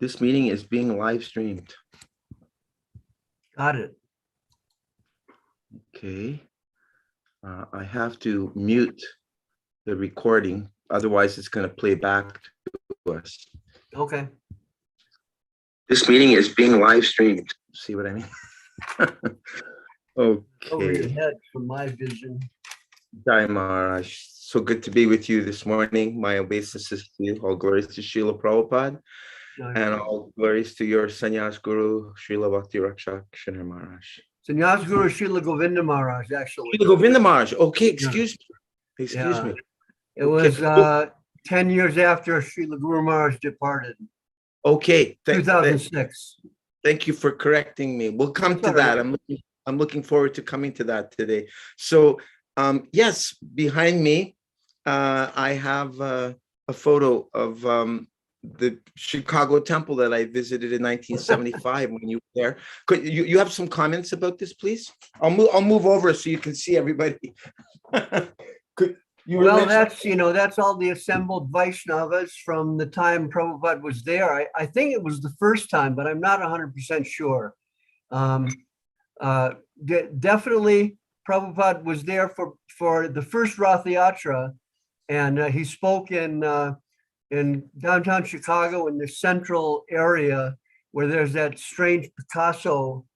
This meeting is being live streamed. Got it. Okay. I have to mute the recording, otherwise it's going to play back to us. Okay. This meeting is being live streamed. See what I mean? Over your Okay. head from my vision. Jai Maharaj. So good to be with you this morning. My obeisances to you. All glories to Srila Prabhupada. And all glories to your Sannyas Guru, Srila Bhakti Rakshak Shri Maharaj. Sannyas Guru Srila Govinda Maharaj, actually. Srila Govinda Maharaj. Okay, excuse me. Excuse me. It was 10 years after Srila Guru Maharaj departed. Okay. 2006. Thank you for correcting me. We'll come That's to that. right. I'm looking forward to coming to that today. So, yes, behind me, I have a photo of the Chicago temple that I visited in 1975 when you were there. Could you have some comments about this, please? I'll move over so you can see everybody. Well, that's all the assembled Vaishnavas from the time Prabhupada was there. I think it was the first time, but I'm not 100% sure. Definitely, Prabhupada was there for the first Rath Yatra, and he spoke in downtown Chicago in the central area where there's that strange Picasso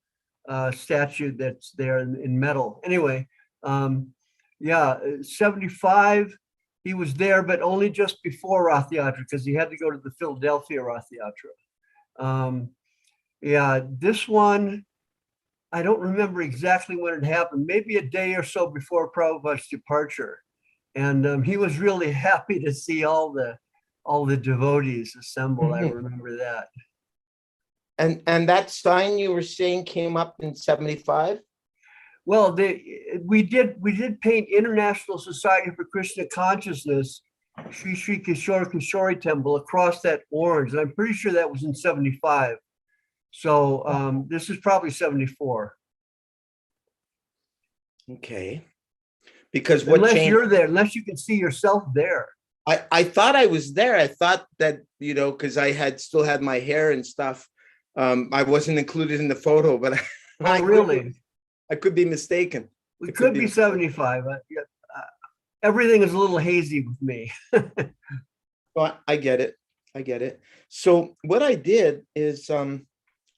statue that's there in metal. Anyway, 75, he was there, but only just before Rath Yatra because he had to go to the Philadelphia Rath Yatra. This one, I don't remember exactly when it happened, maybe a day or so before Prabhupada's departure. And he was really happy to see all the devotees assembled. I remember that. And that sign you were saying came up in 75? Well, we did paint International Society for Krishna Consciousness, Sri Sri Kishore Kishori Temple across that orange. And I'm pretty sure that was in 75. So this is probably 74. Okay. Because what unless changed? You're there, unless you can see yourself there. I thought I was there. I thought that, because I still had my hair and stuff. I wasn't included in the photo, but I could be mistaken. It could be 75. Everything is a little hazy with me. Well, I get it. So what I did is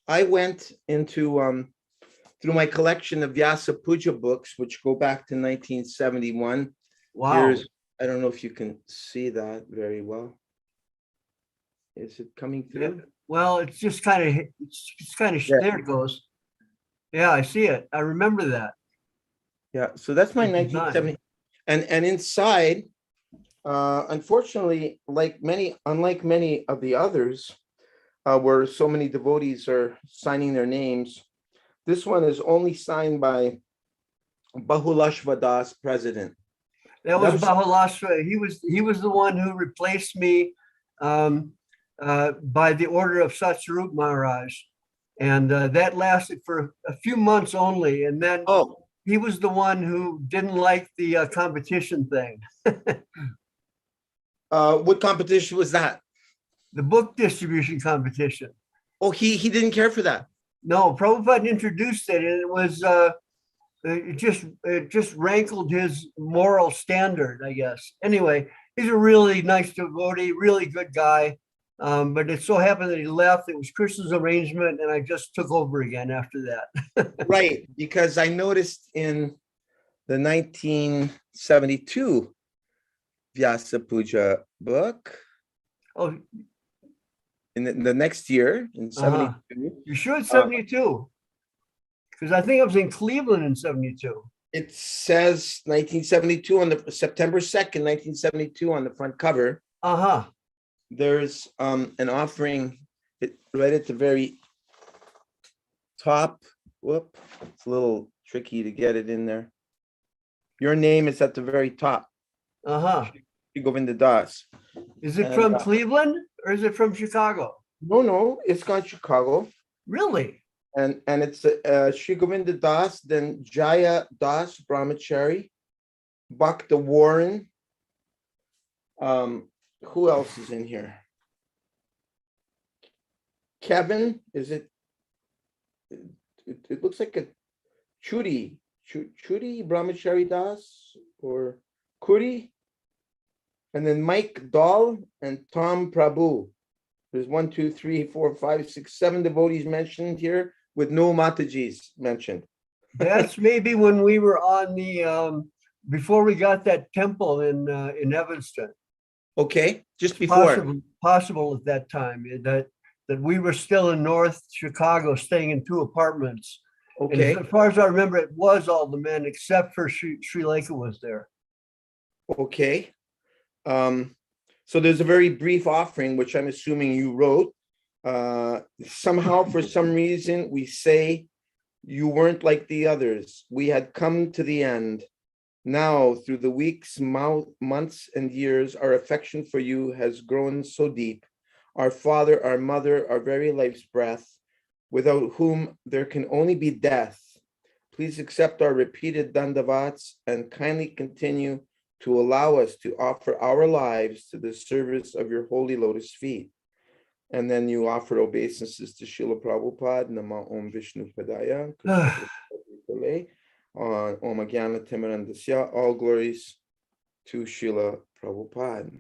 I went into through my collection of Vyasa Puja books, which go back to 1971. Wow. I don't know if you can see that very well. Is it coming through? Yeah. Well, it's just kind of there it goes. Yeah, I see it. I remember that. Yeah, so that's my 1970. And inside, unfortunately, unlike many of the others, where so many devotees are signing their names, this one is only signed by Bahulashva Das, president. That was Bahulashva. He was the one who replaced me by the order of Satsarup Maharaj. And that lasted for a few months only. And then he was the one who didn't like the competition thing. What competition was that? The book distribution competition. Oh, he didn't care for that. No, Prabhupada introduced it, and it was it just rankled his moral standard, I guess. Anyway, he's a really nice devotee, really good guy. But it so happened that he left. It was Krishna's arrangement, and I just took over again after that. Right, because I noticed in the 1972 Vyasa Puja book. Oh, in the next year, in 72. You sure it's 72? Because I think I was in Cleveland in 72. It says 1972 on the September 2nd, 1972 on the front cover. There's an offering right at the very top. Whoop, it's a little tricky to get it in there. Your name is at the very top. Govinda Das. Is it from Cleveland or is it from Chicago? No, it's got Chicago. Really? And it's Sri Govinda Das, then Jaya Das Brahmachary, Bhakta Warren. Who else is in here? Kevin, is it? It looks like a Chudi Brahmachary Das or Kuri. And then Mike Dahl and Tom Prabhu. There's 1, 2, 3, 4, 5, 6, 7 devotees mentioned here with no Matajis mentioned. That's maybe when we were on the before we got that temple in Evanston. Okay, just before. Possible at that time that we were still in North Chicago, staying in 2 apartments. Okay. And as far as I remember, it was all the men except for Sri Lanka was there. Okay. So there's a very brief offering, which I'm assuming you wrote. Somehow, for some reason, we say you weren't like the others. We had come to the end. Now, through the weeks, months, and years, our affection for you has grown so deep. Our father, our mother, our very life's breath, without whom there can only be death. Please accept our repeated dandavats and kindly continue to allow us to offer our lives to the service of your holy lotus feet. And then you offer obeisances to Srila Prabhupada, Nama Om Vishnu Padaya, Om Agyana Timarandasya, all glories to Srila Prabhupada.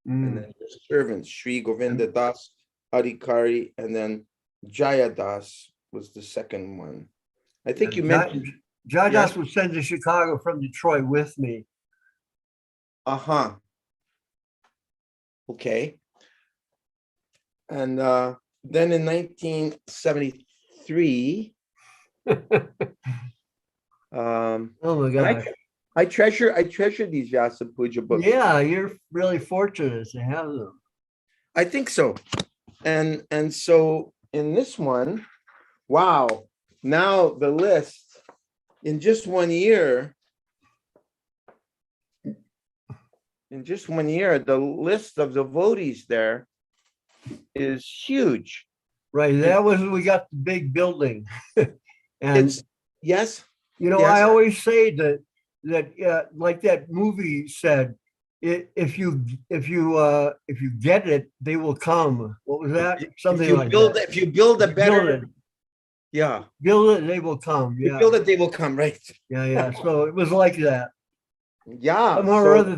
And then your servants, Sri Govinda Das, Adhikari, and then Jaya Das was the second one. I think you mentioned Jaya Das was sent to Chicago from Detroit with me. Okay. And then in 1973, oh my God. I treasure these Vyasa Puja books. Yeah, you're really fortunate to have them. I think so. And so in this one, wow, now the list in just 1 year, the list of devotees there is huge. Right. That was when we got the big building. And yes. I always say that like that movie said, if you get it, they will come. What was that? Something like that. If you build a better, build it, they will come. Yeah. Build it, they will come, right? Yeah. So it was like that. Yeah. Somehow or other,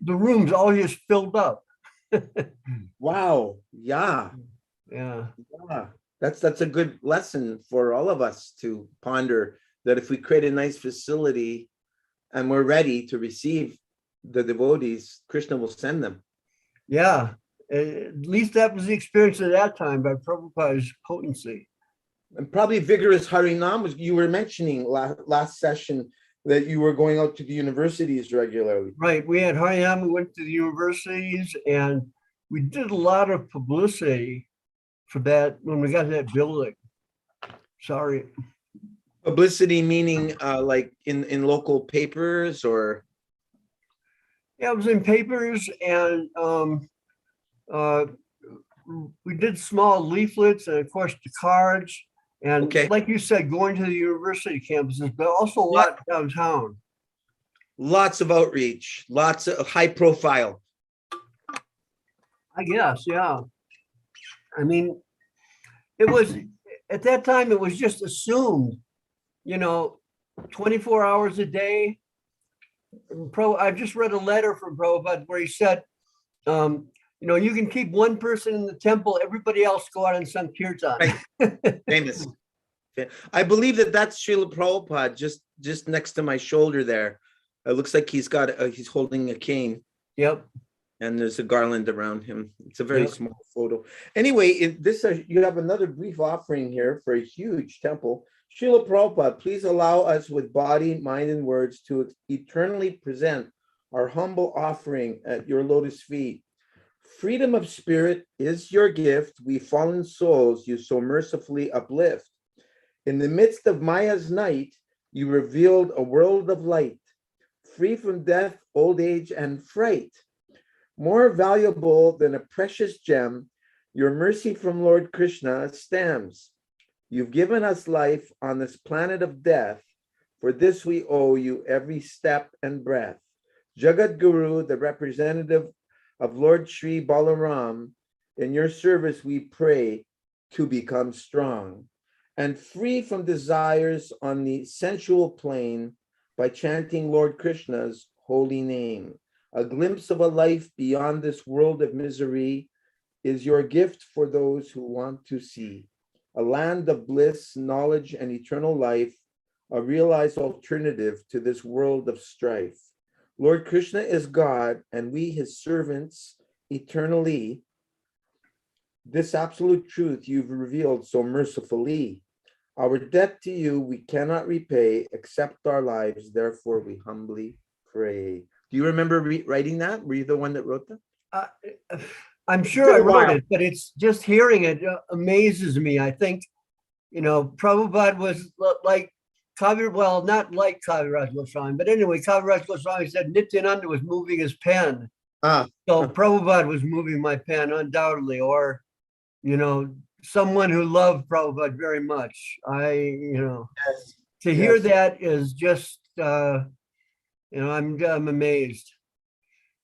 the rooms all just filled up. Wow. Yeah. That's a good lesson for all of us to ponder, that if we create a nice facility and we're ready to receive the devotees, Krishna will send them. Yeah. At least that was the experience at that time by Prabhupada's potency. And probably vigorous Harinam was, you were mentioning last session that you were going out to the universities regularly. Right. We had Harinam, we went to the universities, and we did a lot of publicity for that when we got that building. Sorry. Publicity meaning like in local papers or? Yeah, it was in papers, and we did small leaflets and of course the cards. And like you said, going to the university campuses, but also a lot downtown. Lots of outreach, lots of high profile. I guess, yeah. I mean, it was, at that time, it was just assumed, 24 hours a day. I just read a letter from Prabhupada where he said, you can keep one person in the temple, everybody else go out and sankirtan. Right. Famous. I believe that's Srila Prabhupada just next to my shoulder there. It looks like he's holding a cane. Yep. And there's a garland around him. It's a very small photo. Anyway, you have another brief offering here for a huge temple. Srila Prabhupada, please allow us with body, mind, and words to eternally present our humble offering at your lotus feet. Freedom of spirit is your gift. We fallen souls you so mercifully uplift. In the midst of Maya's night, you revealed a world of light, free from death, old age, and fright. More valuable than a precious gem, your mercy from Lord Krishna stands. You've given us life on this planet of death. For this we owe you every step and breath. Jagat Guru, the representative of Lord Sri Balaram, In your service, we pray to become strong and free from desires on the sensual plane by chanting Lord Krishna's holy name. A glimpse of a life beyond this world of misery is your gift for those who want to see. A land of bliss, knowledge, and eternal life, a realized alternative to this world of strife. Lord Krishna is God, and we, his servants, eternally. This absolute truth you've revealed so mercifully. Our debt to you we cannot repay, except our lives, therefore we humbly pray. Do you remember writing that? Were you the one that wrote that? I'm sure I wrote it, but it's just hearing it amazes me. I think, Prabhupada was like well, not like Kaviraj Goswami, but anyway, Kaviraj Goswami said Nityananda was moving his pen. So Prabhupada was moving my pen undoubtedly, or, someone who loved Prabhupada very much. Yes. To hear that is just, I'm amazed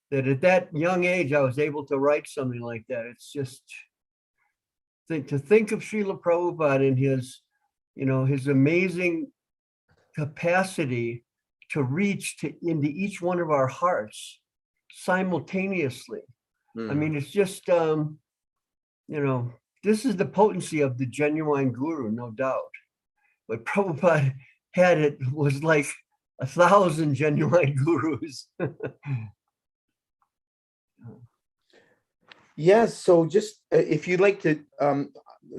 that at that young age, I was able to write something like that. It's just, to think of Srila Prabhupada and his, his amazing capacity to reach into each one of our hearts simultaneously. I mean, it's just, this is the potency of the genuine guru, no doubt. But Prabhupada was like 1,000 genuine gurus. Yes, so just if you'd like to,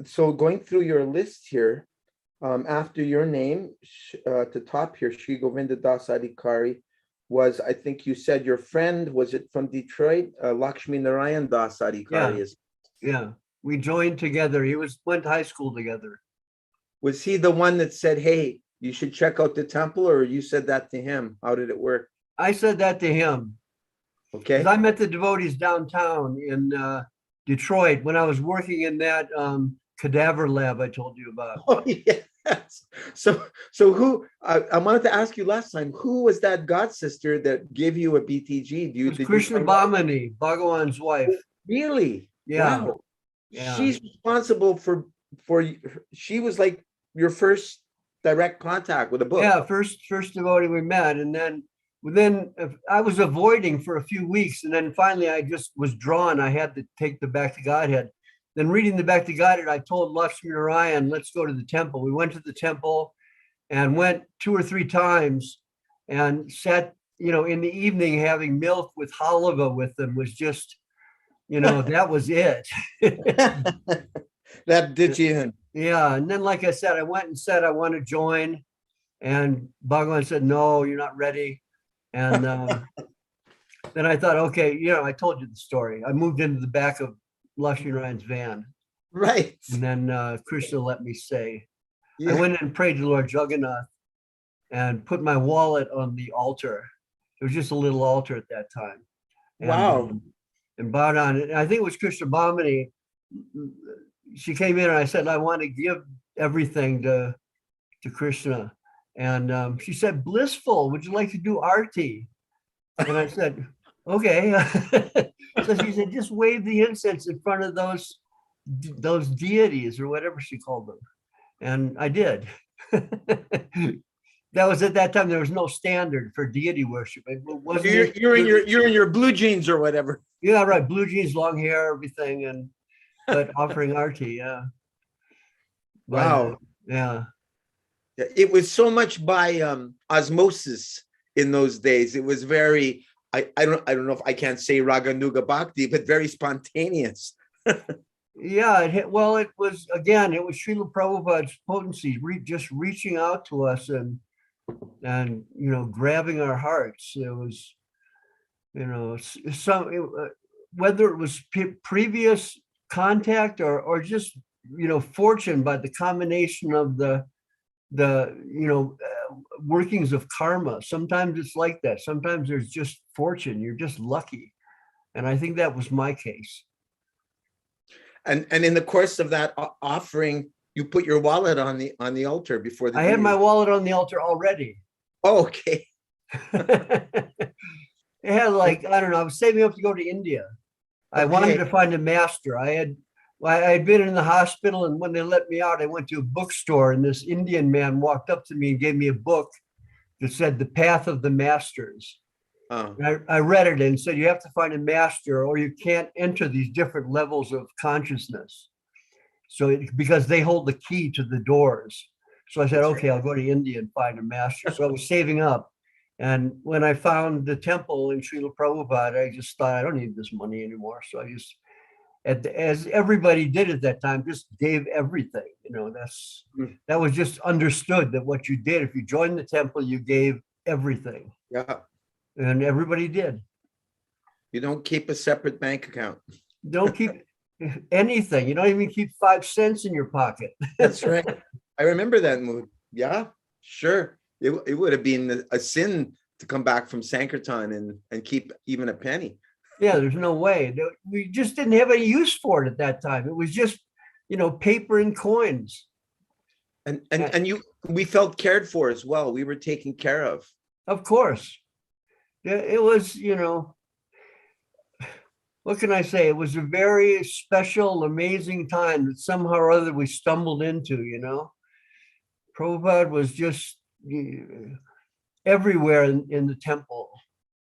so going through your list here, after your name, to top here, Sri Govinda Das Adhikari was, I think you said your friend, was it from Detroit? Lakshmi Narayan Das Adhikari. Yeah, we joined together. Went to high school together. Was he the one that said, hey, you should check out the temple, or you said that to him? How did it work? I said that to him. Okay. I met the devotees downtown in Detroit when I was working in that cadaver lab I told you about. Oh, yes. So who, I wanted to ask you last time, who was that god sister that gave you a BTG? It was Krishna Bhamani, Bhagawan's wife. Really? Yeah. Wow. Yeah. She's responsible for, she was like your first direct contact with a book. Yeah, first devotee we met. And then I was avoiding for a few weeks. And then finally I just was drawn. I had to take the Back to Godhead. Then reading the Back to Godhead, I told Lakshmi Narayan, let's go to the temple. We went to the temple and went 2 or 3 times and sat, in the evening having milk with halava with them was just, that was it. That did you in. Yeah. And then, like I said, I went and said, I want to join. And Bhagavan said, no, you're not ready. And then I thought, okay, I told you the story. I moved into the back of Lakshmi Narayan's van. Right. And then Krishna let me stay. Yeah. I went and prayed to Lord Jagannath and put my wallet on the altar. It was just a little altar at that time. And, wow. And bowed down. And I think it was Krishna Bhamani. She came in and I said, I want to give everything to Krishna. And she said, blissful, would you like to do arti? And I said, okay. So she said, just wave the incense in front of those deities or whatever she called them. And I did. That was at that time, there was no standard for deity worship. It wasn't you're in your blue jeans or whatever. Yeah, right. Blue jeans, long hair, everything. But offering arti, yeah. Wow. Yeah. It was so much by osmosis in those days. It was very, I don't know if I can't say Raganuga Bhakti, but very spontaneous. Yeah, it was Srila Prabhupada's potency, just reaching out to us and grabbing our hearts. It was, whether it was previous contact or just fortune by the combination of the workings of karma. Sometimes it's like that. Sometimes there's just fortune. You're just lucky, and I think that was my case. And in the course of that offering, you put your wallet on the altar before the. I had my wallet on the altar already. Oh, okay. It had I don't know. I was saving up to go to India. I wanted to find a master. I had been in the hospital, and when they let me out, I went to a bookstore, and this Indian man walked up to me and gave me a book that said The Path of the Masters. I read it and said, you have to find a master or you can't enter these different levels of consciousness. So because they hold the key to the doors. So I said, okay, I'll go to India and find a master. So I was saving up. And when I found the temple in Srila Prabhupada, I just thought, I don't need this money anymore. So I just, as everybody did at that time, just gave everything. That was just understood that what you did, if you joined the temple, you gave everything. Yeah. And everybody did. You don't keep a separate bank account. Don't keep anything. You don't even keep 5 cents in your pocket. That's right. I remember that mood. Yeah, sure. It would have been a sin to come back from Sankirtan and keep even a penny. Yeah, there's no way. We just didn't have any use for it at that time. It was just, paper and coins. And we felt cared for as well. We were taken care of. Of course. Yeah, it was, what can I say? It was a very special, amazing time that somehow or other we stumbled into, Prabhupada was just everywhere in the temple.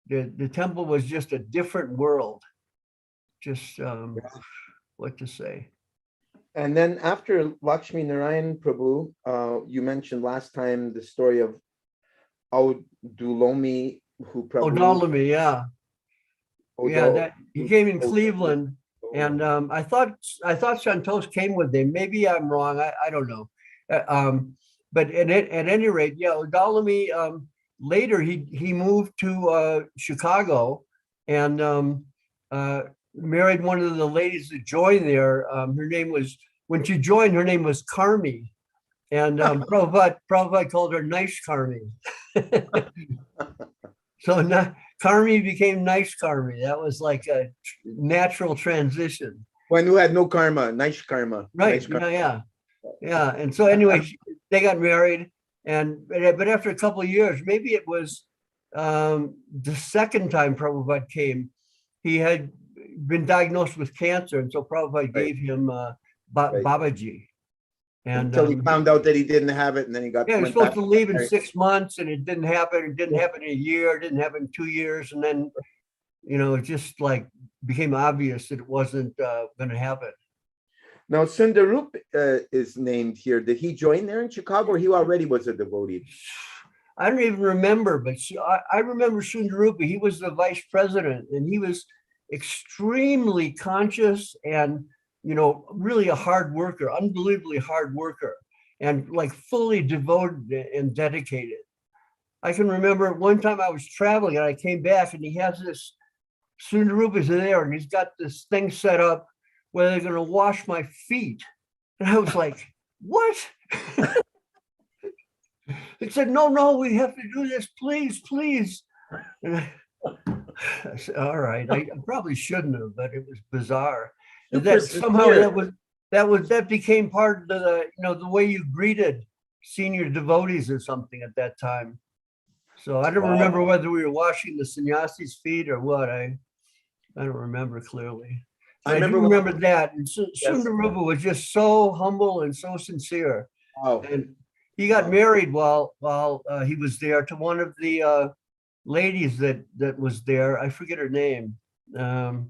The temple was just a different world. Just what to say. And then after Lakshmi Narayan Prabhu, you mentioned last time the story of Audulomi, who Prabhu. Audulomi, yeah. That he came in Cleveland, and I thought Santosh came with him. Maybe I'm wrong. I don't know. But at any rate, yeah, Audulomi. Later, he moved to Chicago and married one of the ladies that joined there. Her name was, when she joined, her name was Carmi, and Prabhupada called her Nice Carmi. So Carmi became Nice Carmi. That was like a natural transition. One who had no karma, nice karma. Right. Nice karma. Yeah. And so anyway, they got married. But after a couple of years, maybe it was the second time Prabhupada came, he had been diagnosed with cancer. And so Prabhupada gave him Babaji. And until he found out that he didn't have it, and then he got. Yeah, he was supposed to leave in 6 months, and it didn't happen. It didn't happen in a year. It didn't happen in 2 years, and then, it just like became obvious that it wasn't going to happen. Now, Sundarup is named here. Did he join there in Chicago, or he already was a devotee? I don't even remember, but I remember Sundarupa. He was the vice president, and he was extremely conscious and really a hard worker, unbelievably hard worker, and like fully devoted and dedicated. I can remember one time I was traveling and I came back and he has this, Sundarupa's there and he's got this thing set up where they're going to wash my feet. And I was like, what? He said, no, we have to do this, please. And I said, all right, I probably shouldn't have, but it was bizarre. That somehow that became part of the way you greeted senior devotees or something at that time. So I don't remember whether we were washing the sannyasi's feet or what. I don't remember clearly. I remember that. And Sundarupa was just so humble and so sincere. Wow. And he got married while he was there to one of the ladies that was there. I forget her name. You'll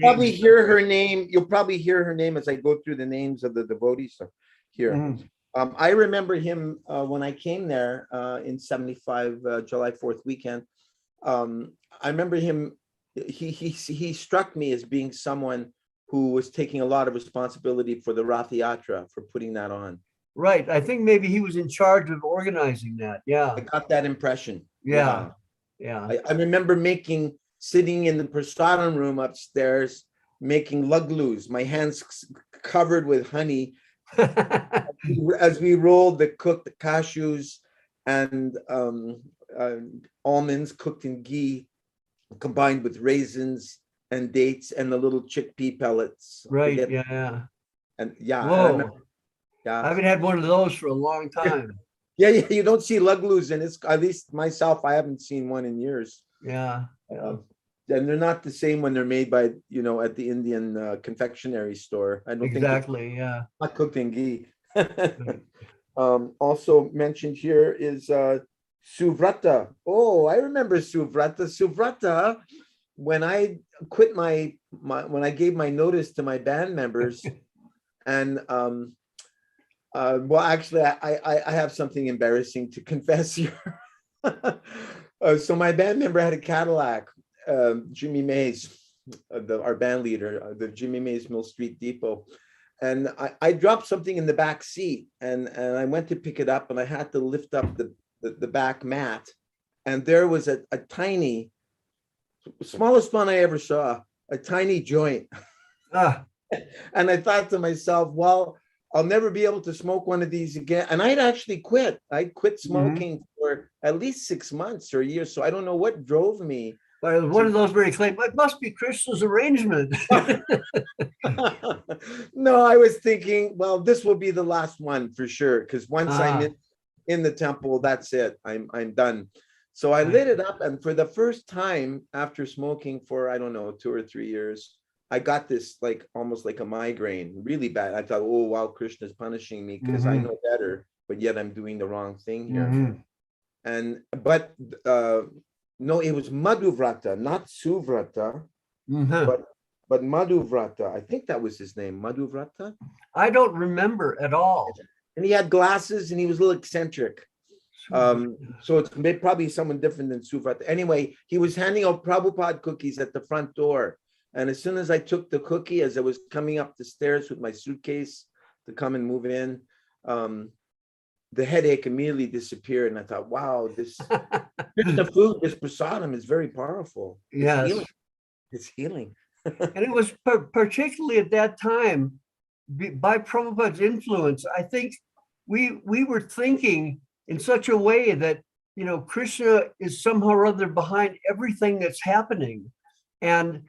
probably hear her name. You'll probably hear her name as I go through the names of the devotees here. Mm-hmm. I remember him when I came there in '75, July 4th weekend. I remember him. He struck me as being someone who was taking a lot of responsibility for the Rath Yatra, for putting that on. Right. I think maybe he was in charge of organizing that. Yeah. I got that impression. Yeah. I remember sitting in the prasadam room upstairs, making luglus, my hands covered with honey, as we rolled the cooked cashews and almonds cooked in ghee, combined with raisins and dates and the little chickpea pellets. Right. Yeah. And yeah. Whoa. I haven't had one of those for a long time. Yeah, yeah, you don't see luglus, and it's at least myself, I haven't seen one in years. Yeah. And they're not the same when they're made by, at the Indian confectionery store. I don't think Exactly. Yeah. not cooked in ghee. Also mentioned here is Suvrata. Oh, I remember Suvrata. Suvrata, when I quit when I gave my notice to my band members, and well, actually, I have something embarrassing to confess here. So my band member had a Cadillac, Jimmy Mays, our band leader, the Jimmy Mays Mill Street Depot. And I dropped something in the back seat, and I went to pick it up, and I had to lift up the back mat. And there was a tiny, smallest one I ever saw, a tiny joint. Ah, And I thought to myself, well, I'll never be able to smoke one of these again. And I'd actually quit. I quit smoking for at least 6 months or a year. So I don't know what drove me. but it was one of those where he claimed, it must be Krishna's arrangement. No, I was thinking, well, this will be the last one for sure. Because once I'm in the temple, that's it. I'm done. So I lit it up. And for the first time after smoking for, I don't know, 2 or 3 years, I got this almost like a migraine, really bad. I thought, oh, wow, Krishna's punishing me because I know better, but yet I'm doing the wrong thing here. But no, it was Madhuvrata, not Suvrata, but Madhuvrata. I think that was his name, Madhuvrata. I don't remember at all. And he had glasses and he was a little eccentric. So it's probably someone different than Suvrata. Anyway, he was handing out Prabhupada cookies at the front door. And as soon as I took the cookie, as I was coming up the stairs with my suitcase to come and move in, the headache immediately disappeared. And I thought, wow, the food, this prasadam is very powerful. Yes. It's healing. And it was particularly at that time, by Prabhupada's influence, I think we were thinking in such a way that, Krishna is somehow or other behind everything that's happening. And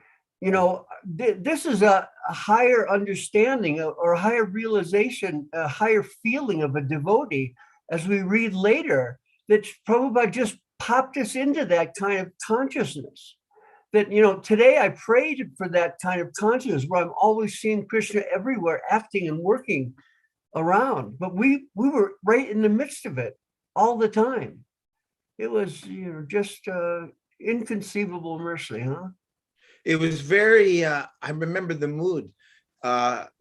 this is a higher understanding or a higher realization, a higher feeling of a devotee, as we read later, that Prabhupada just popped us into that kind of consciousness. That, today I prayed for that kind of consciousness where I'm always seeing Krishna everywhere, acting and working around. But we were right in the midst of it all the time. It was, just inconceivable mercy, huh? It was very, I remember the mood.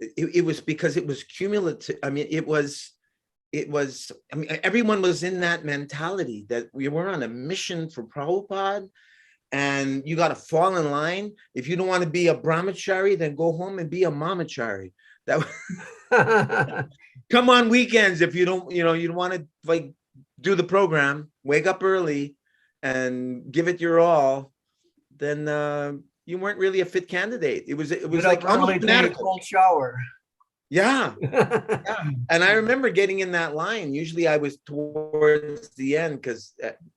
It was because it was cumulative. I mean, everyone was in that mentality that we were on a mission for Prabhupada, and you got to fall in line. If you don't want to be a brahmachari, then go home and be a mamachari. Come on weekends if you don't, you don't want to do the program, wake up early and give it your all, then you weren't really a fit candidate. It was like almost take a cold shower. Yeah. And I remember getting in that line. Usually I was towards the end because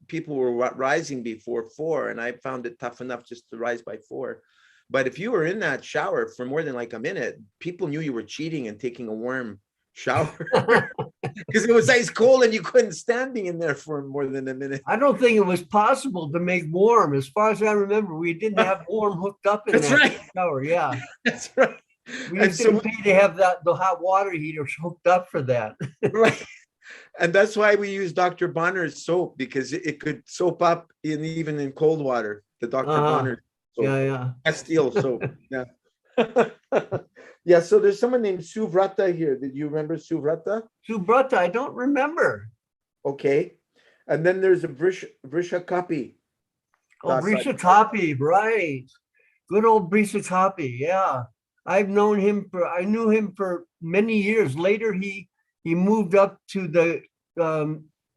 people were rising before 4, and I found it tough enough just to rise by 4. But if you were in that shower for more than a minute, people knew you were cheating and taking a warm shower because it was ice cold and you couldn't stand being in there for more than a minute. I don't think it was possible to make warm. As far as I remember, we didn't have warm hooked up in that shower. Yeah, that's right. We didn't pay to have the hot water heater hooked up for that. Right. And that's why we use Dr. Bonner's soap, because it could soap up even in cold water. The Dr. Bonner soap. Yeah. Castile soap. Yeah. Yeah, so there's someone named Suvrata here. Did you remember Suvrata? Suvrata, I don't remember. Okay. And then there's a Brisa Kapi. Oh, Brisa Kapi, right. Good old Brisa Kapi, yeah. I knew him for many years. Later, he moved up to the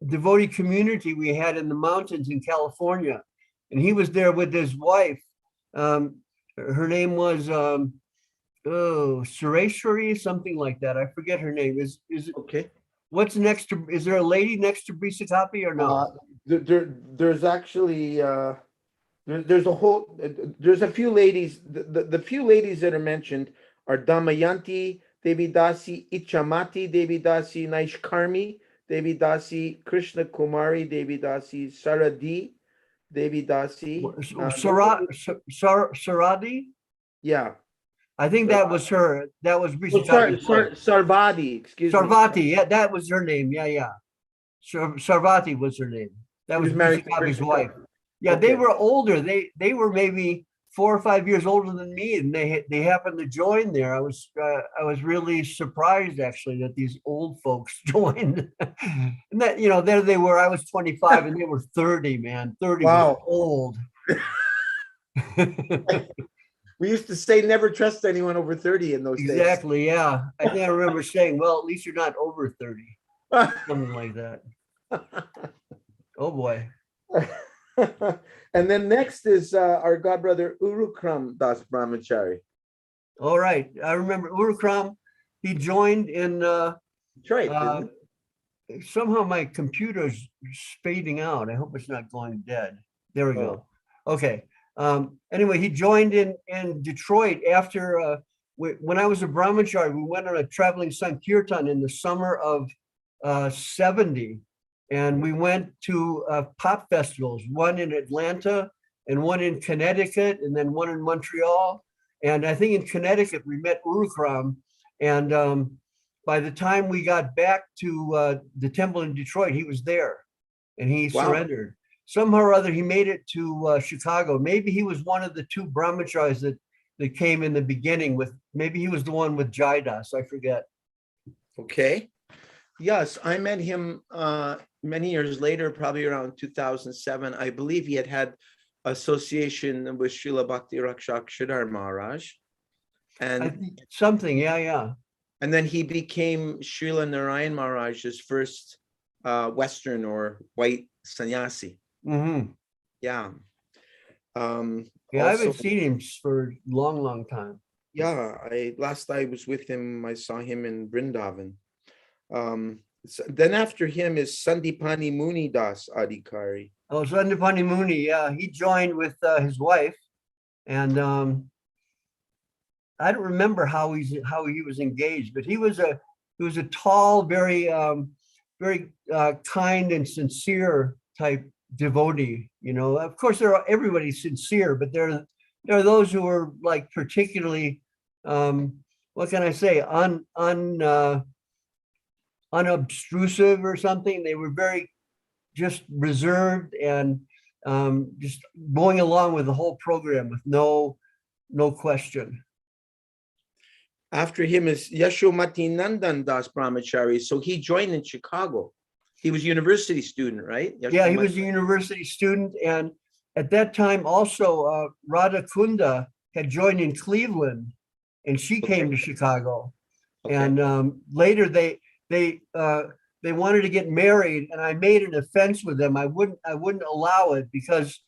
devotee community we had in the mountains in California. And he was there with his wife. Her name was Sureshwari, something like that. I forget her name. Is it okay? What's next to? Is there a lady next to Brisa Kapi or no? There's actually there's a few ladies. The few ladies that are mentioned are Damayanti Devidasi, Ichamati Devidasi, Naishkarmi Devidasi, Krishna Kumari Devidasi, Saradi Devidasi. Saradi. Yeah. I think that was her. That was Oh, Brisa wife. Sarvadi, excuse me. Sarvati. Yeah, that was her name. Yeah, yeah. Sarvati was her name. That He was was married Brisa to Krishna wife. Kumari. Yeah, they Okay. were older. They were maybe 4 or 5 years older than me, and they happened to join there. I was really surprised actually that these old folks joined. And that, there they were. I was 25 and they were 30, man. 30 was Wow. old. We used to say never trust anyone over 30 in those days. Exactly, yeah. I think I remember saying, well, at least you're not over 30. Something like that. Oh boy. And then next is our godbrother Urukram Das Brahmachary. All right. I remember Urukram. He joined in Detroit, didn't he? somehow my computer's fading out. I hope it's not going dead. There we go. Okay. Anyway, he joined in Detroit after when I was a brahmachari. We went on a traveling sankirtan in the summer of 70. And we went to pop festivals, one in Atlanta and one in Connecticut, and then one in Montreal. And I think in Connecticut, we met Urukram. And by the time we got back to the temple in Detroit, he was there and he surrendered. Somehow or other, he made it to Chicago. Maybe he was one of the 2 brahmacharis that came in the beginning with, maybe he was the one with Jaidas, I forget. Okay. Yes, I met him many years later, probably around 2007. I believe he had association with Srila Bhakti Rakshak Shridhar Maharaj. And something, yeah. And then he became Srila Narayan Maharaj's first Western or white sannyasi. Mm-hmm. Yeah. Yeah, I haven't seen him for a long time. Yeah, last I was with him, I saw him in Vrindavan. Then after him is Sandipani Muni Das Adhikari. Oh, Sandipani Muni, yeah, he joined with his wife, and I don't remember how he was engaged, but he was a tall, very kind and sincere type devotee. Of course, everybody's sincere, but there are those who are like particularly, what can I say, unobtrusive or something. They were very just reserved and just going along with the whole program with no question. After him is Yashomati Nandan Das Brahmachary. So he joined in Chicago. He was a university student, right? Yeah, he was a university student. And at that time also, Radha Kunda had joined in Cleveland and she came to Chicago. Okay. And later they wanted to get married, and I made an offense with them. I wouldn't allow it because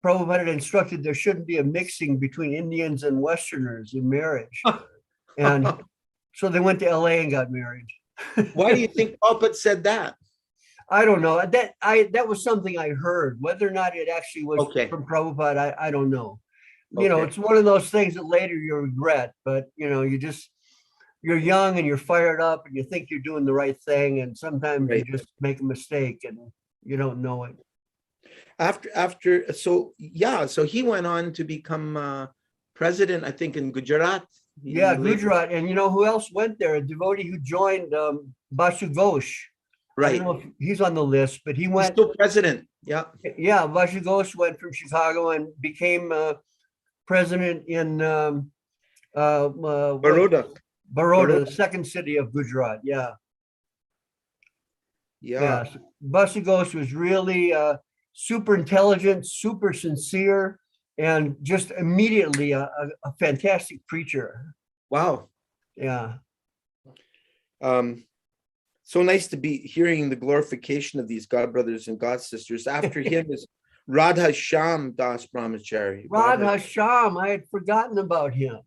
Prabhupada had instructed there shouldn't be a mixing between Indians and Westerners in marriage. And so they went to LA and got married. Why do you think Prabhupada said that? I don't know. That was something I heard. Whether or not it actually was from Prabhupada, I don't know. It's one of those things that later you regret, but you're young and you're fired up and you think you're doing the right thing, and sometimes you just make a mistake and you don't know it. So he went on to become president, I think, in Gujarat. Gujarat. And who else went there? A devotee who joined, Basu Ghosh. Right. I don't know if he's on the list, but he went. He's still president. Yeah. Yeah, Basu Ghosh went from Chicago and became president in Baroda, the second city of Gujarat. Yeah. So Basu Ghosh was really super intelligent, super sincere, and just immediately a fantastic preacher. Wow. Yeah. So nice to be hearing the glorification of these God brothers and God sisters. After him is Radha Shyam Das Brahmachary. Radha Shyam, I had forgotten about him.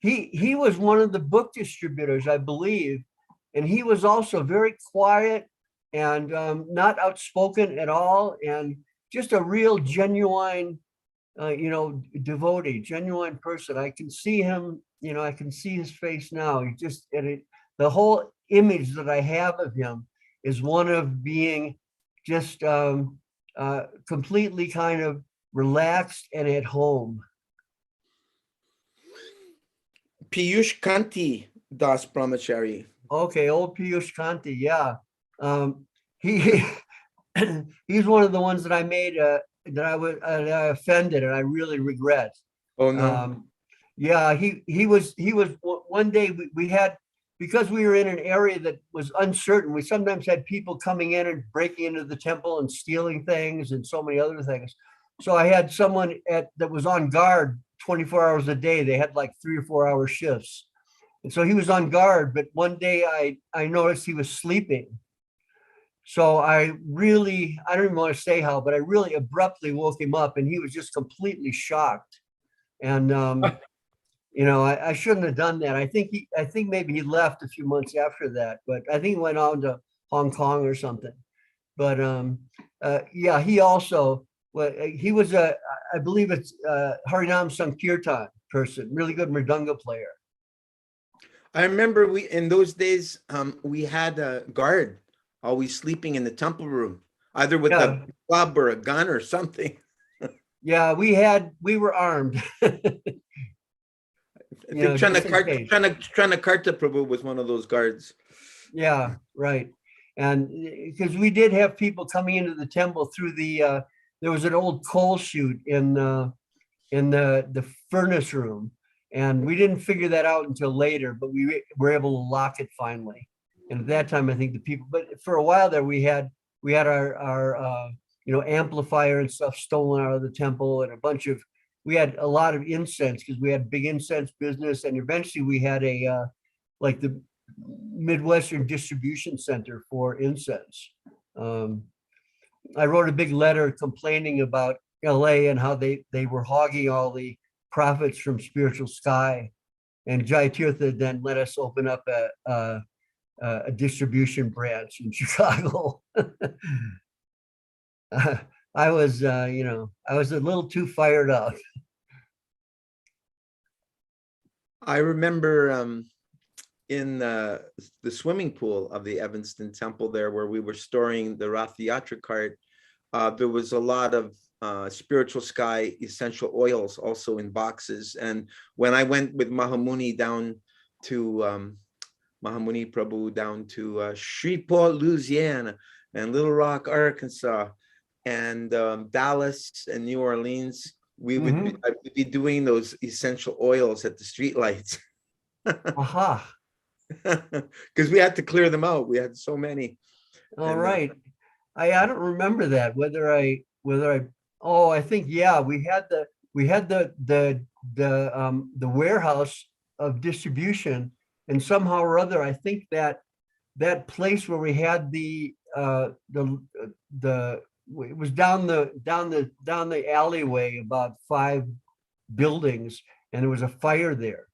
He was one of the book distributors, I believe, and he was also very quiet and not outspoken at all, and just a real genuine, devotee, genuine person. I can see him, I can see his face now. The whole image that I have of him is one of being just completely kind of relaxed and at home. Piyush Kanti Das Brahmachary. Okay, old Piyush Kanti, yeah. He he's one of the ones that I made that I offended, and I really regret. Oh no. Yeah, he was one day we had, because we were in an area that was uncertain. We sometimes had people coming in and breaking into the temple and stealing things and so many other things. So I had someone that was on guard 24 hours a day. They had like 3 or 4 hour shifts. And so he was on guard, but one day I noticed he was sleeping. So I don't even want to say how, but I really abruptly woke him up, and he was just completely shocked. And I shouldn't have done that. I think maybe he left a few months after that, but I think he went on to Hong Kong or something. But yeah, he also, he was I believe it's Harinam Sankirtan person, really good mridanga player. I remember in those days, we had a guard always sleeping in the temple room, either with a club or a gun or something. Yeah, we were armed. I think Karta Prabhu was one of those guards. Yeah, right. And because we did have people coming into the temple through there was an old coal chute in the furnace room, and we didn't figure that out until later, but we were able to lock it finally. And at that time, I think the people, but for a while there, we had our amplifier and stuff stolen out of the temple, and we had a lot of incense because we had big incense business, and eventually we had like the Midwestern distribution center for incense. I wrote a big letter complaining about LA and how they were hogging all the profits from Spiritual Sky, and Jai Tirtha then let us open up a distribution branch in Chicago. I was a little too fired up. I remember in the swimming pool of the Evanston Temple there, where we were storing the Rath Yatra cart, there was a lot of Spiritual Sky essential oils also in boxes. And when I went with Mahamuni down to Mahamuni Prabhu down to Shreveport, Louisiana, and Little Rock, Arkansas, and Dallas and New Orleans, I would be doing those essential oils at the streetlights. Aha. Because we had to clear them out. We had so many. All right. I don't remember that. I think, yeah, we had the warehouse of distribution, and somehow or other, I think that place where we had it was down the alleyway about 5 buildings, and there was a fire there.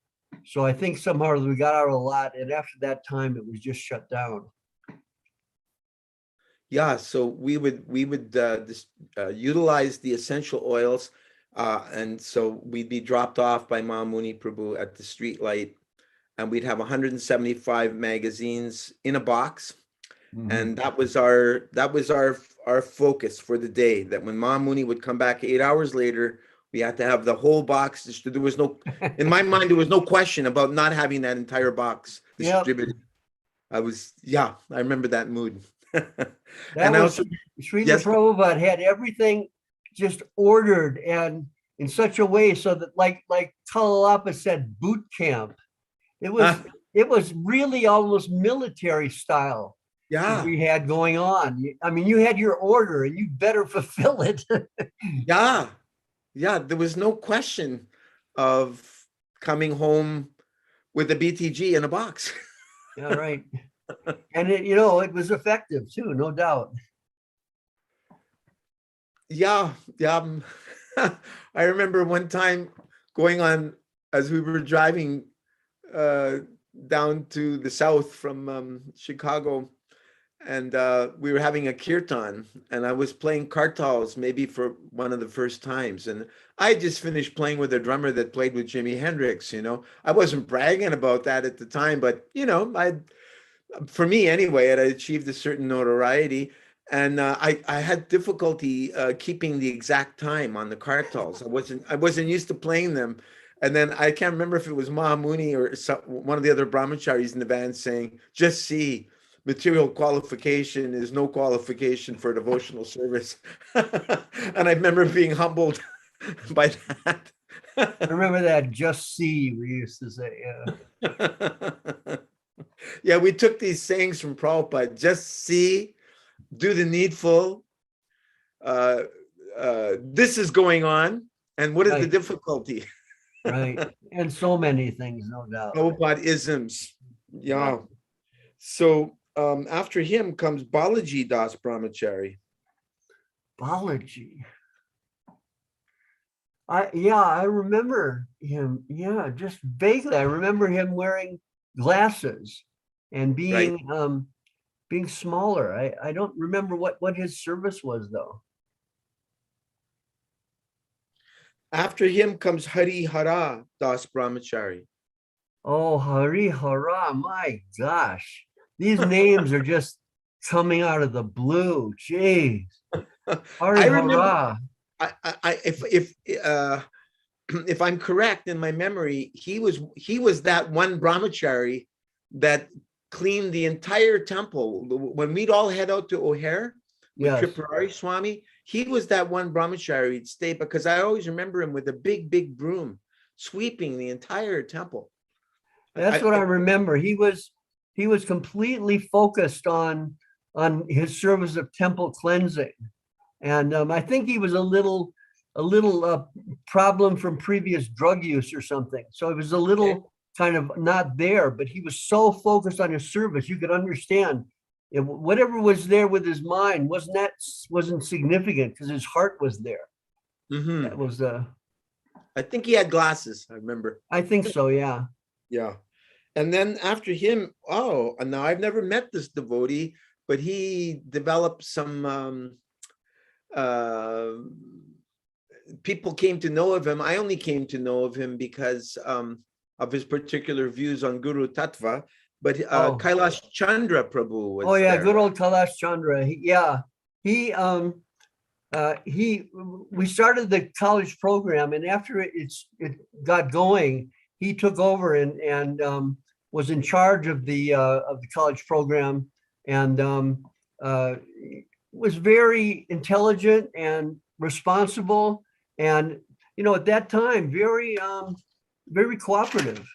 So I think somehow we got out a lot, and after that time, it was just shut down. Yeah, so we would utilize the essential oils, and so we'd be dropped off by Mahamuni Prabhu at the street light, and we'd have 175 magazines in a box, and that was our focus for the day. That when Mahamuni would come back 8 hours later, we had to have the whole box. There was no, in my mind, there was no question about not having that entire box distributed. Yep. I remember that mood. Srila Prabhupada had everything just ordered and in such a way so that like Kalalapa said, boot camp. It was really almost military style. Yeah, we had going on. I mean, you had your order and you better fulfill it. Yeah, there was no question of coming home with a BTG in a box. Yeah, right. And it was effective too, no doubt. Yeah. I remember one time going on, as we were driving down to the south from Chicago, and we were having a kirtan, and I was playing kartals maybe for one of the first times, and I just finished playing with a drummer that played with Jimi Hendrix. I wasn't bragging about that at the time, but I'd for me anyway, it had achieved a certain notoriety. And I had difficulty keeping the exact time on the kartals. I wasn't used to playing them. And then I can't remember if it was Mahamuni or one of the other brahmacharis in the band saying, just see, material qualification is no qualification for devotional service. And I remember being humbled by that. I remember that just see we used to say. Yeah, we took these sayings from Prabhupada, just see, do the needful. This is going on. And what is the Right. difficulty? Right. And so many things, no doubt. Prabhupada isms. Yeah. So after him comes Balaji Das Brahmachary. Balaji. I remember him. Yeah, just vaguely. I remember him wearing glasses and being being smaller. I don't remember what his service was though. After him comes Hari Hara Das Brahmachary. Oh, Hari Hara, my gosh. These names are just coming out of the blue. Jeez. Hari I remember Hara. if I'm correct in my memory, he was that one brahmachari that cleaned the entire temple. When we'd all head out to O'Hare with Yes. Tripurari Swami, he was that one brahmachari who'd stay, because I always remember him with a big broom sweeping the entire temple. That's what I remember. He was completely focused on his service of temple cleansing, and I think he was a little problem from previous drug use or something. So it was a little kind of not there, but he was so focused on his service. You could understand whatever was there with his mind wasn't significant because his heart was there. Mm-hmm. That was I think he had glasses. I remember. I think so. Yeah. Yeah. And then after him, and now I've never met this devotee, but he developed some people came to know of him. I only came to know of him because of his particular views on Guru Tattva, but Kailash Chandra Prabhu was there. Good old Kailash Chandra. We started the college program, and after it got going, he took over and was in charge of the college program, and was very intelligent and responsible, and at that time very cooperative.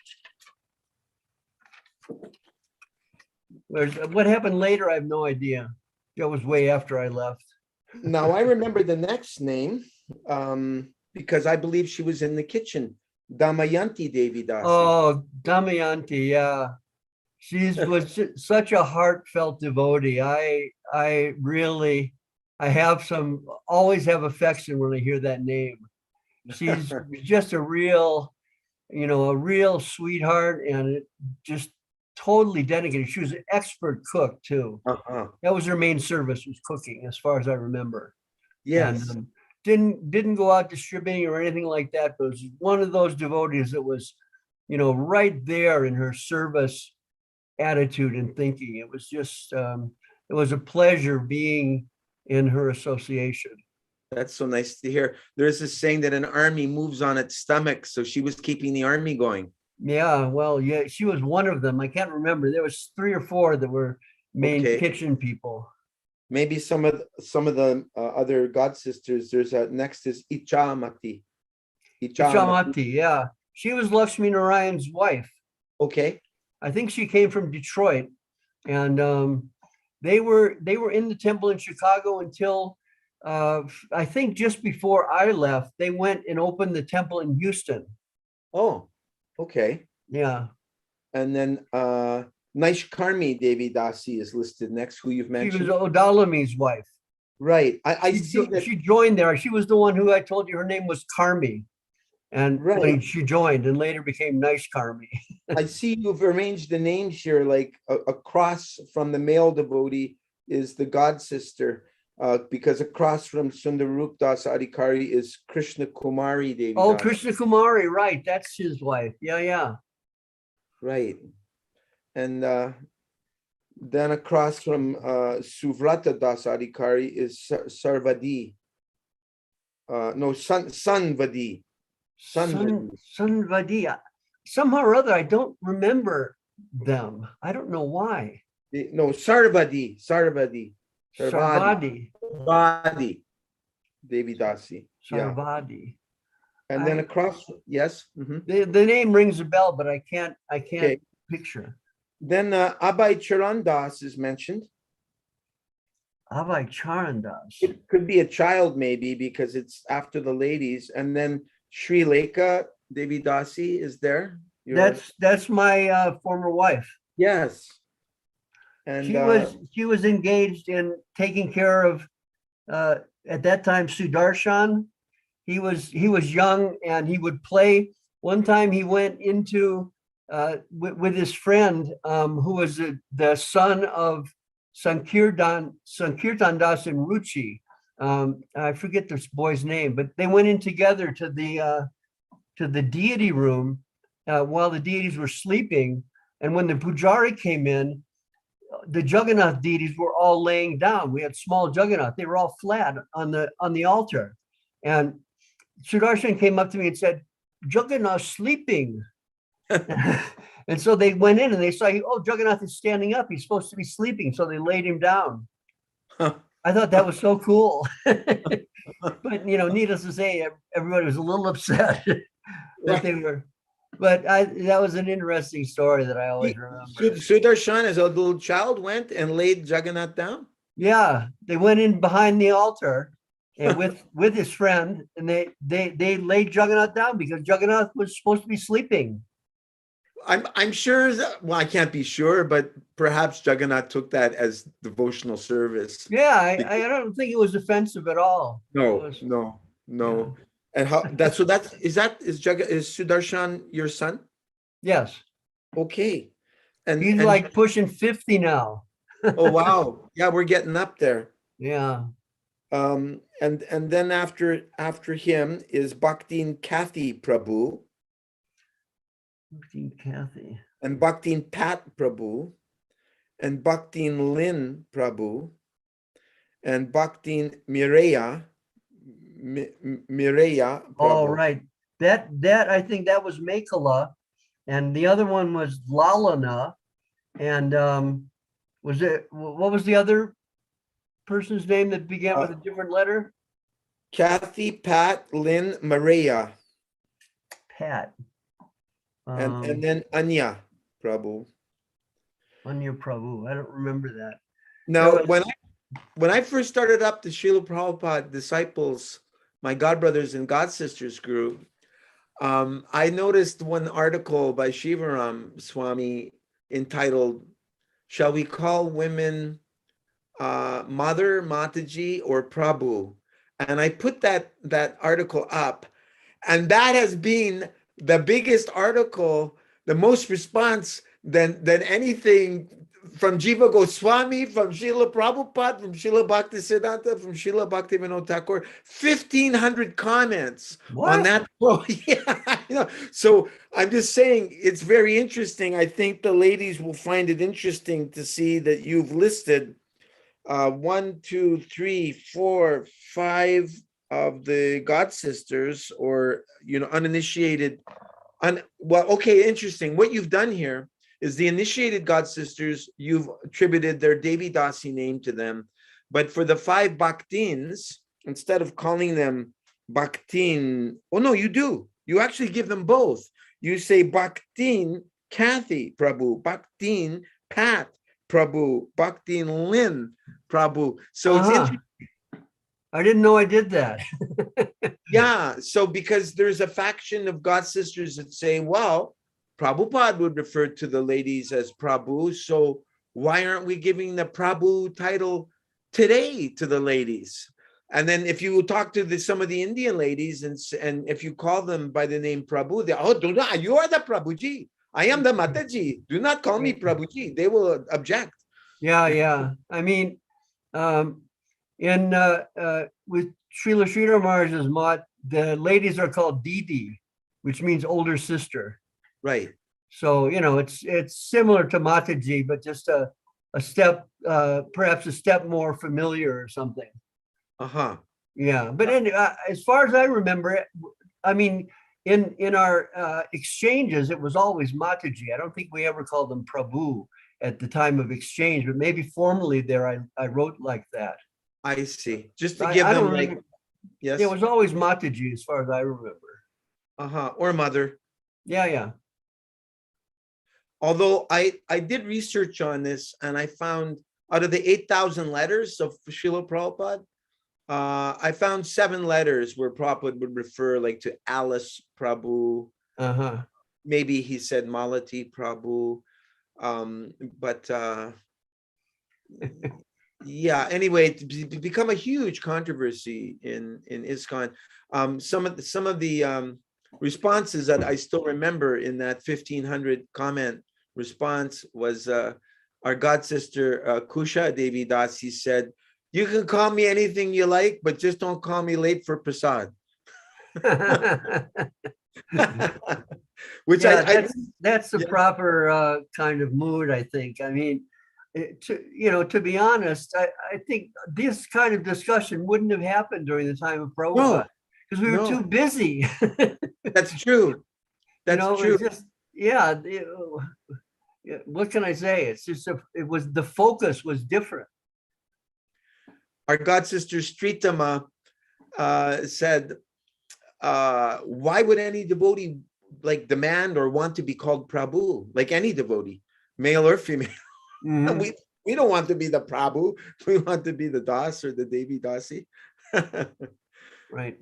What happened later, I have no idea. That was way after I left. Now I remember the next name because I believe she was in the kitchen. Damayanti Devi Dasi. Oh, Damayanti, yeah. She was such a heartfelt devotee. I always have affection when I hear that name. She's just a real sweetheart, and just totally dedicated. She was an expert cook too. That was her main service, was cooking, as far as I remember. Yes. And didn't go out distributing or anything like that, but it was one of those devotees that was, right there in her service attitude and thinking. It was just, it was a pleasure being in her association. That's so nice to hear. There's this saying that an army moves on its stomach, so she was keeping the army going. Yeah, well, yeah, she was one of them. I can't remember. There was 3 or 4 that were main kitchen people. Maybe some of the other god sisters. There's next is Ichamati. Ichamati, yeah. She was Lakshmi Narayan's wife. Okay. I think she came from Detroit, and they were in the temple in Chicago until I think just before I left. They went and opened the temple in Houston. Oh, okay. Yeah. And then Naishkarmi Devi Dasi is listed next, who you've mentioned. She was Odalami's wife. Right. I see that she joined there. She was the one who I told you her name was Karmi. And when she joined and later became Naishkarmi. I see you've arranged the names here, like across from the male devotee is the god sister, because across from Sundarup Das Adhikari is Krishna Kumari Devi. Oh, Krishna Kumari, right. That's his wife. Yeah. Right. And Then across from Suvrata Das Adhikari is Sarvadi. No, Sanvadi. Sunvadi. Somehow or other, I don't remember them. I don't know why. No, Sarvadi. Sarvadi. Devidasi. Yeah. Sarvadi. And then across, yes. The name rings a bell, but I can't Okay. picture. Then Abhay Charan Das is mentioned. Abhay Charan Das. It could be a child maybe because it's after the ladies. And then Sri Lekha Devidasi is there. That's my former wife. Yes. And she was engaged in taking care of at that time Sudarshan. He was young and he would play. One time he went into with his friend who was the son of Sankirtan Das and Ruchi. I forget this boy's name, but they went in together to the deity room while the deities were sleeping. And when the pujari came in, the Jagannath deities were all laying down. We had small Jagannath. They were all flat on the altar. And Sudarshan came up to me and said, "Jagannath's sleeping." And so they went in and they saw, oh, Jagannath is standing up. He's supposed to be sleeping. So they laid him down. I thought that was so cool. But, needless to say, everybody was a little upset that they were. But that was an interesting story that I always remember. Sudarshan, as a little child, went and laid Jagannath down? Yeah, they went in behind the altar and with his friend, and they laid Jagannath down because Jagannath was supposed to be sleeping. I'm sure well, I can't be sure, but perhaps Jagannath took that as devotional service. Yeah, I don't think it was offensive at all. No. Yeah. And is Sudarshan your son? Yes. Okay. And he's like pushing 50 now. Oh wow. Yeah, we're getting up there. Yeah. And then after him is Bhaktin Kathy Prabhu. Bhaktin Kathy. And Bhaktin Pat Prabhu. And Bhaktin Lin Prabhu. And Bhaktin Mireya Prabhu. Oh, right. That I think that was Mekhala. And the other one was Lalana. And what was the other person's name that began with a different letter? Kathy, Pat, Lynn, Maria. Pat. And then Anya Prabhu. Anya Prabhu. I don't remember that. Now, when I first started up the Srila Prabhupada Disciples, my godbrothers and godsisters group, I noticed one article by Shivaram Swami entitled, "Shall we call women Mother, Mataji, or Prabhu?" And I put that article up, and that has been the biggest article, the most response than anything from Jiva Goswami, from Srila Prabhupada, from Srila Bhaktisiddhanta, from Srila Bhaktivinoda Thakur. 1,500 comments on that. Yeah, so I'm just saying it's very interesting. I think the ladies will find it interesting to see that you've listed 1, 2, 3, 4, 5 of the god sisters, or uninitiated. Well, okay, interesting. What you've done here is the initiated god sisters, you've attributed their Devi Dasi name to them. But for the 5 Bhaktins, instead of calling them Bhaktin, oh no, you do. You actually give them both. You say Bhaktin Kathy Prabhu, Bhaktin Pat Prabhu, Bhaktin Lin Prabhu. So it's interesting. I didn't know I did that. Yeah, so because there's a faction of god sisters that say, well, Prabhupada would refer to the ladies as Prabhu, so why aren't we giving the Prabhu title today to the ladies? And then if you talk to some of the Indian ladies and if you call them by the name Prabhu, they do not, you are the Prabhuji. I am the Mataji. Do not call me Prabhuji. They will object. Yeah. I mean, with Srila Sridhar Maharaj's mat, the ladies are called Didi, which means older sister. Right. So, it's similar to Mataji, but just a a step, perhaps a step more familiar or something. Uh-huh. Yeah, but as far as I remember it, I mean, in our exchanges, it was always Mataji. I don't think we ever called them Prabhu at the time of exchange, but maybe formally there I wrote like that. I see. Just to give I don't them like, remember. yes. It was always Mataji as far as I remember. Uh-huh. Or mother. Yeah, yeah. Although I did research on this and I found out of the 8,000 letters of Srila Prabhupada, I found 7 letters where Prabhupada would refer like to Alice Prabhu. Uh-huh. Maybe he said Malati Prabhu. But yeah, anyway, it's become a huge controversy in ISKCON. Some of the responses that I still remember in that 1,500 comment response was our god sister Kusha Devi Dasi said, "You can call me anything you like, but just don't call me late for prasad." Which Yeah, that's the yeah. proper kind of mood, I think. I mean, to be honest, I think this kind of discussion wouldn't have happened during the time of Prabhupada because we were too No, busy. that's true. That's It true. was just, yeah, what can I say? It's just, it was, the focus was different. Our god sister Sritama said, why would any devotee like demand or want to be called Prabhu? Like any devotee, male or female. Mhm. We don't want to be the Prabhu. We want to be the Das or the Devi Dasi. Right.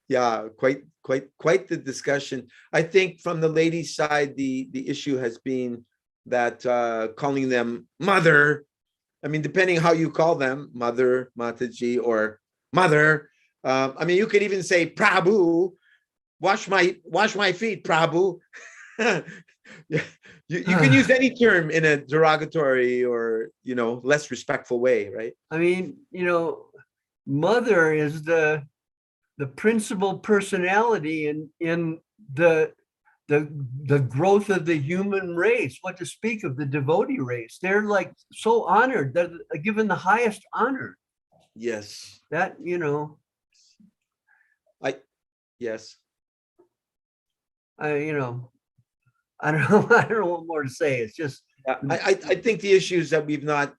Yeah, quite the discussion. I think from the ladies' side, the issue has been that calling them mother. I mean, depending how you call them, mother, Mataji, or mother. I mean, you could even say Prabhu. Wash my feet, Prabhu. You can use any term in a derogatory or less respectful way, right? I mean, mother is the principal personality in the growth of the human race. What to speak of the devotee race? They're like so honored. They're given the highest honor. Yes. That Yes. I I don't know. I don't know what more to say. It's just I think the issue is that we've not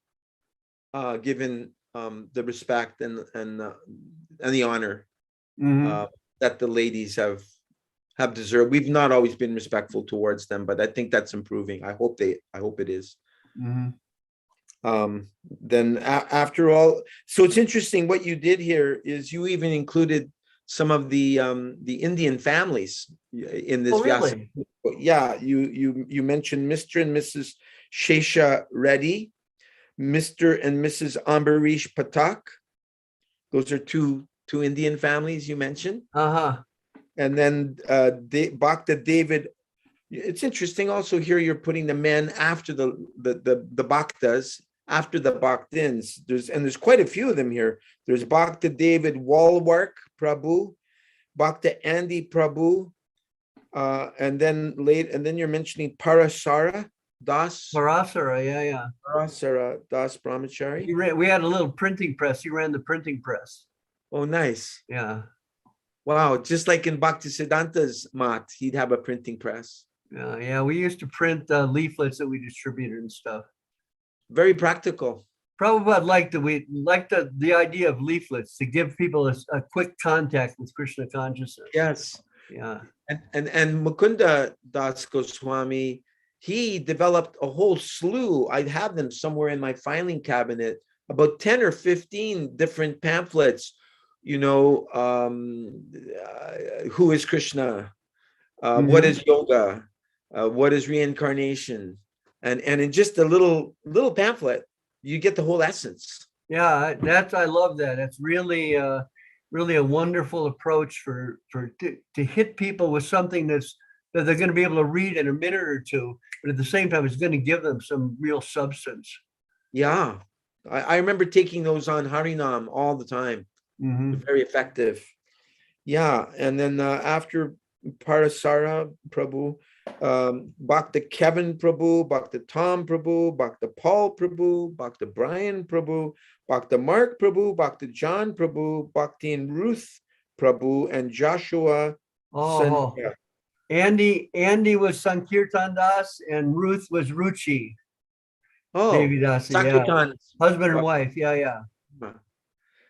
given the respect and the honor that the ladies have deserved. We've not always been respectful towards them, but I think that's improving. I hope it is. Then after all, so it's interesting what you did here is you even included some of the Indian families in this. Oh, really? Yeah, you mentioned Mr. and Mrs. Shesha Reddy, Mr. and Mrs. Ambarish Patak. Those are two Indian families you mentioned. And then Bhakta David. It's interesting also here you're putting the men after the Bhaktas, after the Bhaktins. There's quite a few of them here. There's Bhakta David Walwark Prabhu, Bhakta Andy Prabhu, and then you're mentioning Parasara Das. Parasara, yeah. Parasara Das Brahmachary. We had a little printing press. He ran the printing press. Oh, nice. Yeah. Wow, just like in Bhaktisiddhanta's mat, he'd have a printing press. Yeah, we used to print leaflets that we distributed and stuff. Very practical. Prabhupada liked the idea of leaflets to give people a quick contact with Krishna consciousness. Yes. Yeah. And Mukunda Das Goswami, he developed a whole slew. I have them somewhere in my filing cabinet, about 10 or 15 different pamphlets. Who is Krishna? What is yoga? What is reincarnation? And in just a little pamphlet, you get the whole essence. Yeah, I love that. It's really really a wonderful approach to hit people with something that they're going to be able to read in a minute or two, but at the same time, it's going to give them some real substance. Yeah, I remember taking those on Harinam all the time. Very effective. Yeah, and then after Parasara Prabhu, Bhakta Kevin Prabhu, Bhakta Tom Prabhu, Bhakta Paul Prabhu, Bhakta Brian Prabhu, Bhakta Mark Prabhu, Bhakta John Prabhu, Bhakti and Ruth Prabhu, and Joshua Oh, Sandhya. Andy was Sankirtan Das and Ruth was Ruchi Oh, Devidasi. Yeah. Sankirtan. Husband and wife. Yeah, yeah.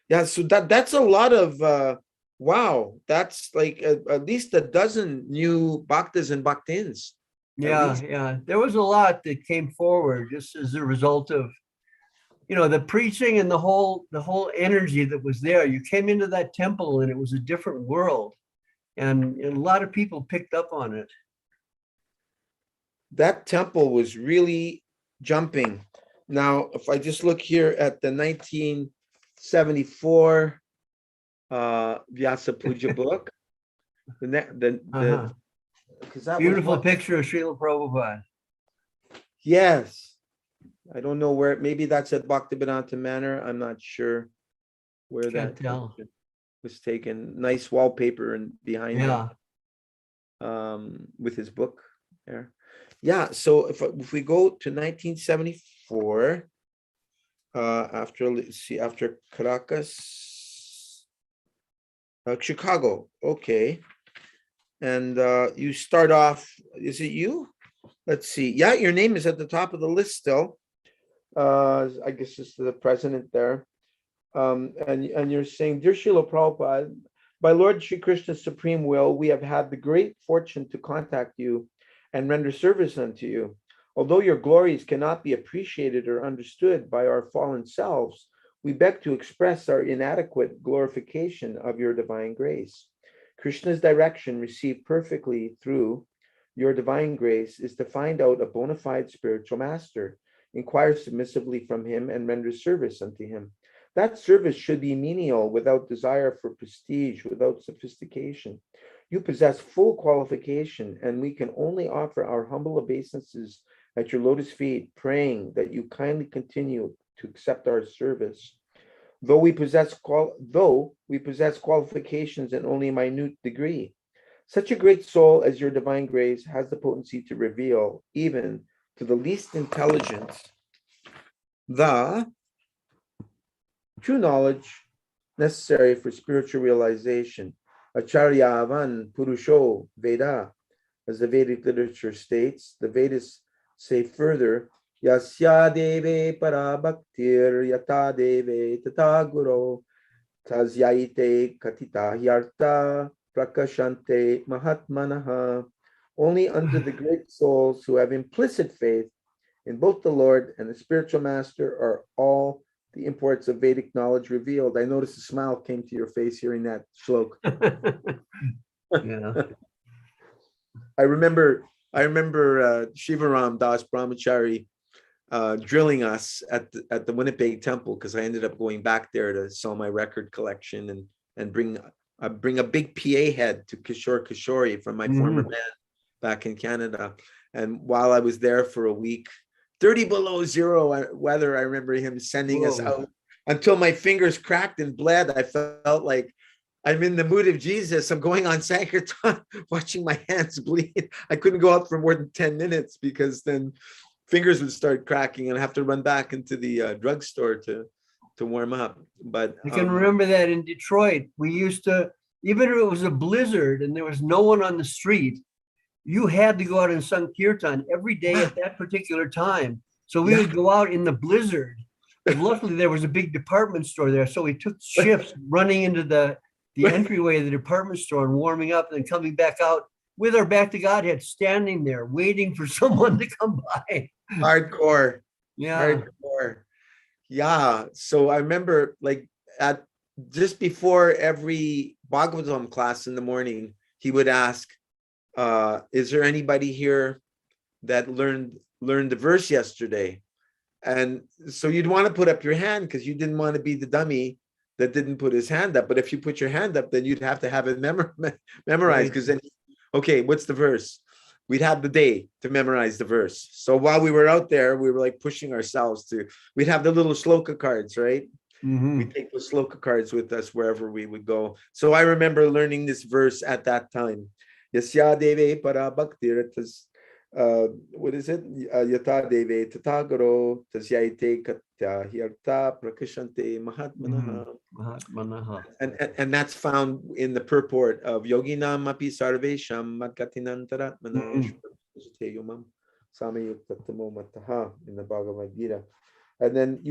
Yeah, so that's a lot of wow, that's like at least a dozen new bhaktas and bhaktins. Yeah, yeah. There was a lot that came forward just as a result of, the preaching and the whole energy that was there. You came into that temple and it was a different world. And a lot of people picked up on it. That temple was really jumping. Now, if I just look here at the 1974 Vyasa Puja book, because that Beautiful was picture of Srila Prabhupada. Yes, I don't know where. Maybe that's at Bhaktivedanta Manor. I'm not sure where Can't that tell. picture was taken. Nice wallpaper and behind Yeah. him, with his book there. Yeah. So if we go to 1974, after Caracas, Chicago. Okay. And you start off, is it you? Let's see. Yeah, your name is at the top of the list still. I guess it's the president there. And you're saying, Dear Srila Prabhupada, by Lord Shri Krishna's supreme will, we have had the great fortune to contact you and render service unto you. Although your glories cannot be appreciated or understood by our fallen selves, we beg to express our inadequate glorification of your divine grace. Krishna's direction received perfectly through your divine grace is to find out a bona fide spiritual master, inquire submissively from him, and render service unto him. That service should be menial, without desire for prestige, without sophistication. You possess full qualification, and we can only offer our humble obeisances at your lotus feet, praying that you kindly continue to accept our service. Though we possess qualifications in only a minute degree, such a great soul as your divine grace has the potency to reveal, even to the least intelligence, the true knowledge necessary for spiritual realization. Acharyavan Purusho Veda, as the Vedic literature states. The Vedas say further, Yasya deve para bhaktir yata deve tata guru tasyayite katita hyarta prakashante mahatmanaha. Only unto the great souls who have implicit faith in both the Lord and the spiritual master are all the imports of Vedic knowledge revealed. I noticed a smile came to your face hearing that shlok. Yeah. I remember Shivaram Das Brahmachary drilling us at the Winnipeg temple, because I ended up going back there to sell my record collection and bring a big PA head to Kishore Kishori from my former band back in Canada. And while I was there for a week, 30 below zero weather, I remember him sending us out until my fingers cracked and bled. I felt like I'm in the mood of Jesus. I'm going on Sankirtan, watching my hands bleed. I couldn't go out for more than 10 minutes because then fingers would start cracking and I have to run back into the drugstore to warm up. But I can remember that in Detroit, we used to, even if it was a blizzard and there was no one on the street, you had to go out and Sankirtan every day at that particular time. So we would go out in the blizzard. And luckily there was a big department store there. So we took shifts running into the entryway of the department store and warming up and then coming back out with our back to Godhead, standing there waiting for someone to come by. Hardcore. Yeah. Hardcore. Yeah. So I remember like at just before every Bhagavatam class in the morning, he would ask, is there anybody here that learned the verse yesterday? And so you'd want to put up your hand because you didn't want to be the dummy that didn't put his hand up. But if you put your hand up, then you'd have to have it memorized, because then, okay, what's the verse? We'd have the day to memorize the verse. So while we were out there, we were like pushing ourselves we'd have the little shloka cards, right? We'd take the shloka cards with us wherever we would go. So I remember learning this verse at that time. Yasya Deve Para Bhaktir, what is it? Yata Deve Tatagaro, Tasyaite Katya Hyarta Prakashante Mahatmanaha. Mahatmanaha. And that's found in the purport of Yoginam Api Sarvesham Matkatinantaratmana Yomam Samayuktatamo Mataha in the Bhagavad Gita. And then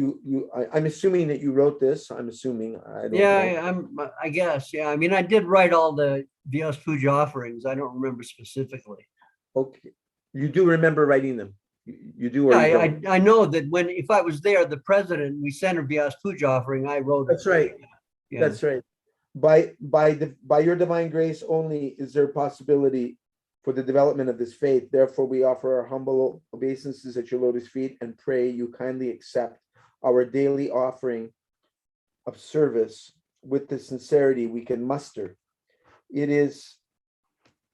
I'm assuming that you wrote this. I'm assuming. I don't know. I guess. Yeah. I mean, I did write all the Vyas Puja offerings. I don't remember specifically. Okay. You do remember writing them. You do, or Yeah, you don't? I know that if I was there, the president, we sent a Vyas Puja offering, I wrote That's it. right. Yeah. That's right. By your divine grace only is there a possibility for the development of this faith. Therefore, we offer our humble obeisances at your lotus feet and pray you kindly accept our daily offering of service with the sincerity we can muster. It is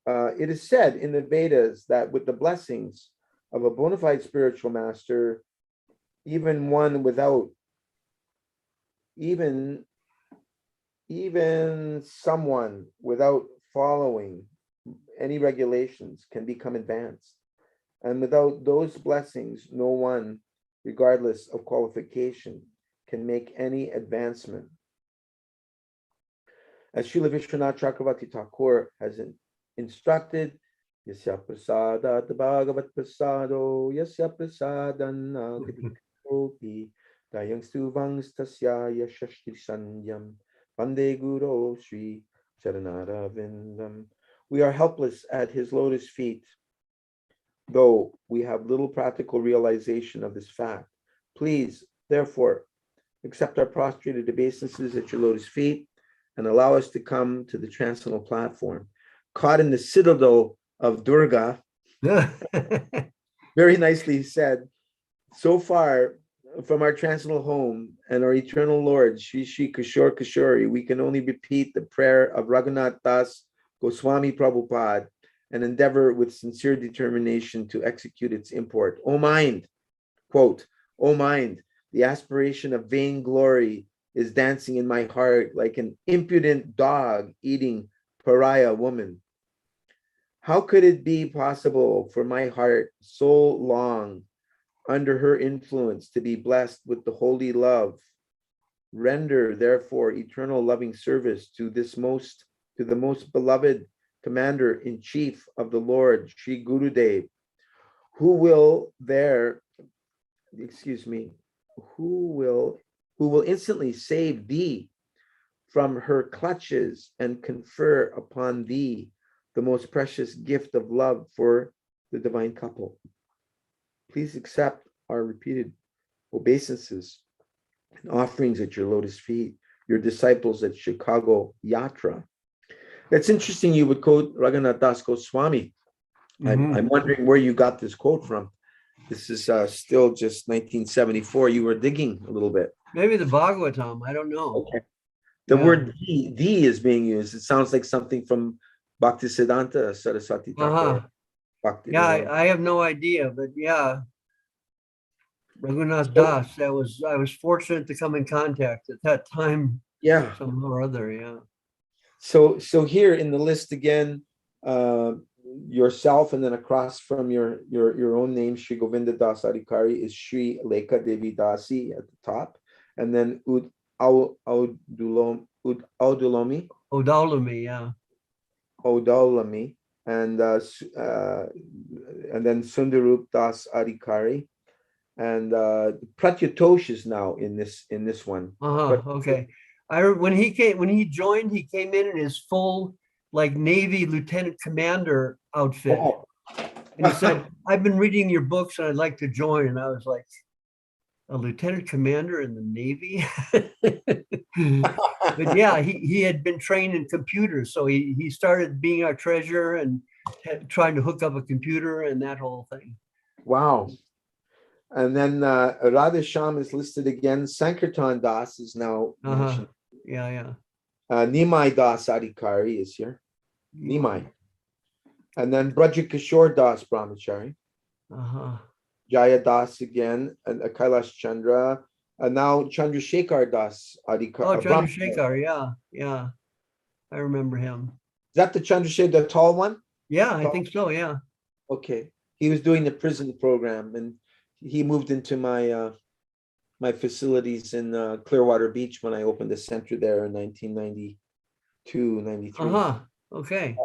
said in the Vedas that with the blessings of a bona fide spiritual master, even one without, even someone without following any regulations can become advanced. And without those blessings, no one, regardless of qualification, can make any advancement. As Srila Vishwanath Chakravarti Thakur has instructed, Yasya prasadat bhagavat prasado, Yasya prasadan Topi, Dayang stuvangs tasya yashashti sanyam, Vande Guru Sri Charanara. We are helpless at his lotus feet, though we have little practical realization of this fact. Please, therefore, accept our prostrated obeisances at your lotus feet and allow us to come to the transcendental platform. Caught in the citadel of Durga, very nicely said, so far from our transcendental home and our eternal Lord, Shri Shri Kishore Kishori, we can only repeat the prayer of Raghunath Das Goswami Prabhupada and endeavor with sincere determination to execute its import. O mind, quote, O mind, the aspiration of vainglory is dancing in my heart like an impudent dog eating pariah woman. How could it be possible for my heart so long under her influence to be blessed with the holy love? Render therefore eternal loving service to the most beloved commander-in-chief of the Lord, Sri Gurudev, who will instantly save thee from her clutches and confer upon thee the most precious gift of love for the divine couple. Please accept our repeated obeisances and offerings at your lotus feet, your disciples at Chicago Yatra. That's interesting you would quote Raghunath Das Goswami. I'm wondering where you got this quote from. This is still just 1974. You were digging a little bit. Maybe the Bhagavatam, I don't know. Okay. The word "the" is being used. It sounds like something from Bhaktisiddhanta Saraswati Thakur. Yeah, I have no idea, but yeah, Raghunath Das. I was fortunate to come in contact at that time. Yeah, somehow or other. Yeah. So here in the list again, yourself, and then across from your own name, Sri Govinda Das Adhikari, is Sri Lekha Devi Dasi at the top, and then Udaulomi, Yeah. Odalami, and then Sundarup Das Adhikari, and Pratyutosh is now in this one. Okay. When he joined, he came in his full like Navy lieutenant commander outfit. Oh. And he said, I've been reading your books and I'd like to join. And I was like, a lieutenant commander in the Navy? But yeah, he had been trained in computers. So he started being our treasurer and trying to hook up a computer and that whole thing. Wow. And then Radhesham is listed again. Sankirtan Das is now mentioned. Yeah. Nimai Das Adhikari is here. Nimai. And then Brajakishore Das Brahmachary. Jaya Das again, and Kailash Chandra. And now Chandrasekhar Das Adhikari. Oh, Chandrasekhar, yeah. I remember him. Is that the Chandrasekhar, the tall one? Yeah, I think so. Yeah. Okay. He was doing the prison program, and he moved into my facilities in Clearwater Beach when I opened the center there in 1992, 93. Uh-huh. Okay.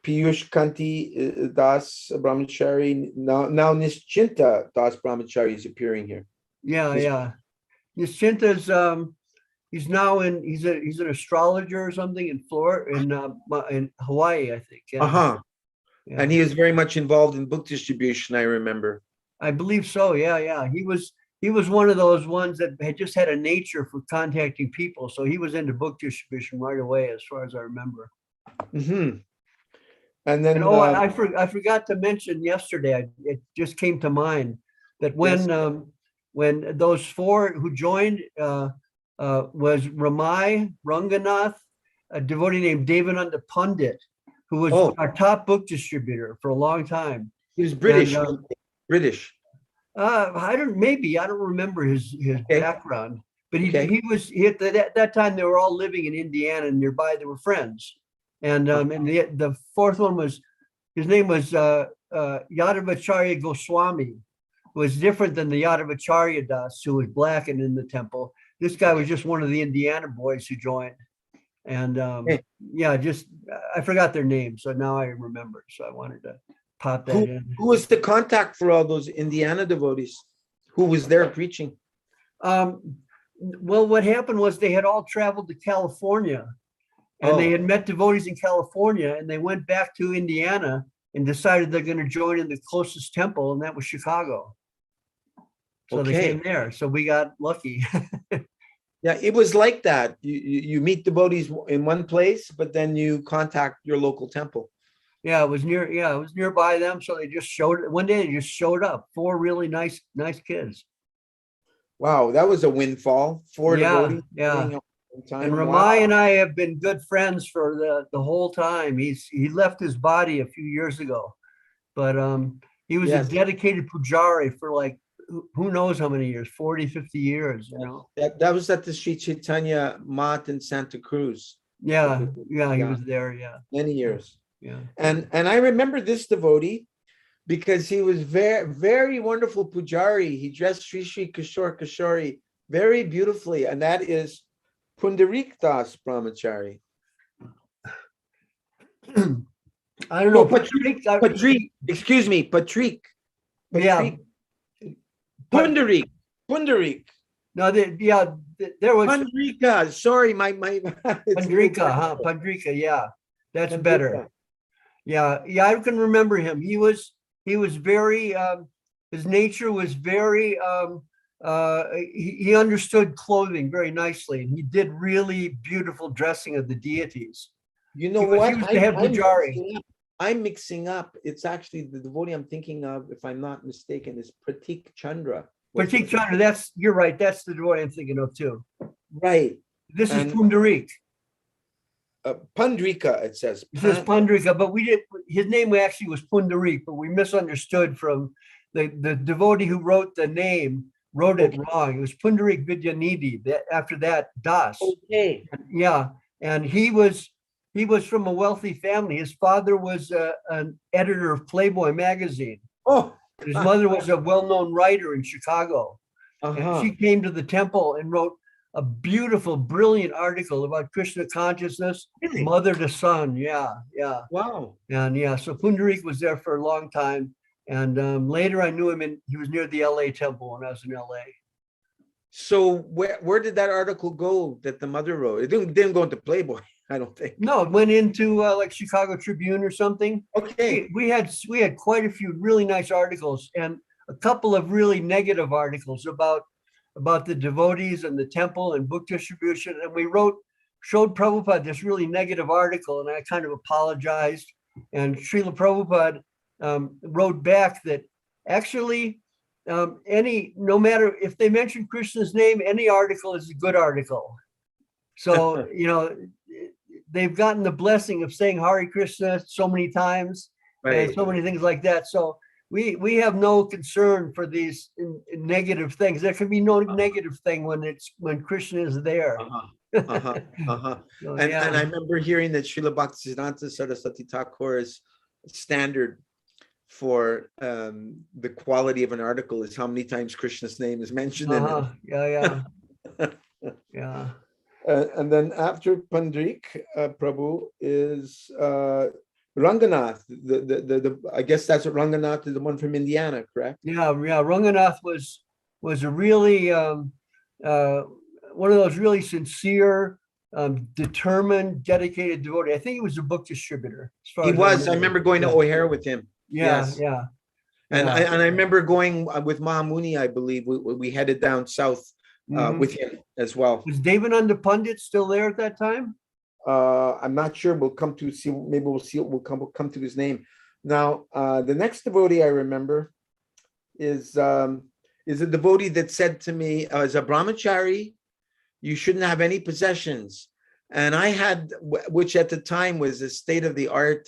Piyush Kanti Das Brahmachary. Now Nischinta Das Brahmachary is appearing here. Yeah, Nis- yeah. Nischinta's he's now he's an astrologer or something in Florida in Hawaii, I think. Yeah. Uh-huh. Yeah. And he is very much involved in book distribution, I remember. I believe so. Yeah, yeah. He was one of those ones that had just had a nature for contacting people. So he was into book distribution right away, as far as I remember. Mm-hmm. And And then I forgot to mention yesterday, it just came to mind that when those four who joined was Ramai Ranganath, a devotee named Devananda Pandit, who was our top book distributor for a long time. he was British. And, British. I don't remember his background, but Okay. at that time they were all living in Indiana and nearby. They were friends, and the fourth one was, his name was Yadavacharya Goswami, who was different than the Yadavacharya Das, who was black and in the temple. This guy was just one of the Indiana boys who joined, and I forgot their names, so now I remember. So I wanted to pop that in. Who was the contact for all those Indiana devotees? Who was there preaching? Well, what happened was they had all traveled to California, and they had met devotees in California, and they went back to Indiana and decided they're going to join in the closest temple, and that was Chicago. So they came there. So we got lucky. Yeah, it was like that. You meet devotees in one place, but then you contact your local temple. Yeah, it was nearby them. So they just one day they just showed up. Four really nice kids. Wow, that was a windfall. Four devotees. Yeah. And Ramai and I have been good friends for the whole time. He left his body a few years ago, but he was a dedicated pujari for like who knows how many years, 40, 50 years, you know. That was at the Sri Chaitanya Mat in Santa Cruz. Yeah, he was there, many years. Yeah. And I remember this devotee because he was very, very wonderful pujari. He dressed Sri Kishore Kishori very beautifully, and that is Pundarik Das Brahmachary. I don't know. Patrik. Excuse me, Patrik. Yeah. Pundarik. No, there was Pandrika. Sorry, my Pandrika, Pandrika, yeah. That's Pandrika. Better. Yeah, I can remember him. He was very his nature was very he understood clothing very nicely, and he did really beautiful dressing of the deities. You know what? He was the head pujari. I'm mixing up. It's actually the devotee I'm thinking of, if I'm not mistaken, is Pratik Chandra. Pratik Chandra, you're right. That's the devotee I'm thinking of too. Right. This is Pundarik. Pandrika, it says. It says Pandrika, but his name actually was Pundarik, but we misunderstood from the devotee who wrote the name, wrote it wrong. It was Pundarik Vidyanidhi. After that, Das. Okay. Yeah. And he was from a wealthy family. His father was an editor of Playboy magazine. Oh. His mother was a well-known writer in Chicago. And she came to the temple and wrote a beautiful, brilliant article about Krishna consciousness, really? Mother to son. Yeah. Wow. And so Pundarik was there for a long time. And later I knew him, he was near the LA temple when I was in LA. So where did that article go that the mother wrote? It didn't go into Playboy, I don't think. No, it went into like Chicago Tribune or something. Okay. We had quite a few really nice articles and a couple of really negative articles about the devotees and the temple and book distribution. And we showed Prabhupada this really negative article, and I kind of apologized. And Srila Prabhupada wrote back that actually no matter if they mention Krishna's name, any article is a good article. So, they've gotten the blessing of saying Hare Krishna so many times, right, and so many things like that. So we have no concern for these negative things. There can be no negative thing when Krishna is there. So, and I remember hearing that Srila Bhaktisiddhanta Saraswati Thakur's standard for the quality of an article is how many times Krishna's name is mentioned in it. Yeah. Yeah. And then after Pandrik Prabhu is Ranganath. I guess that's what Ranganath is, the one from Indiana, correct? Yeah. Ranganath was a really one of those really sincere, determined, dedicated devotee. I think he was a book distributor. As far He as was. I remember going to O'Hare with him. Yeah, Yes. yeah. And Yeah. I remember going with Mahamuni, I believe. We headed down south with him as well. Was Devananda Pandit still there at that time? I'm not sure. We'll come to see. Maybe we'll see. We'll come to his name. Now, the next devotee I remember is a devotee that said to me, as a brahmachari, you shouldn't have any possessions. And I had, which at the time was a state-of-the-art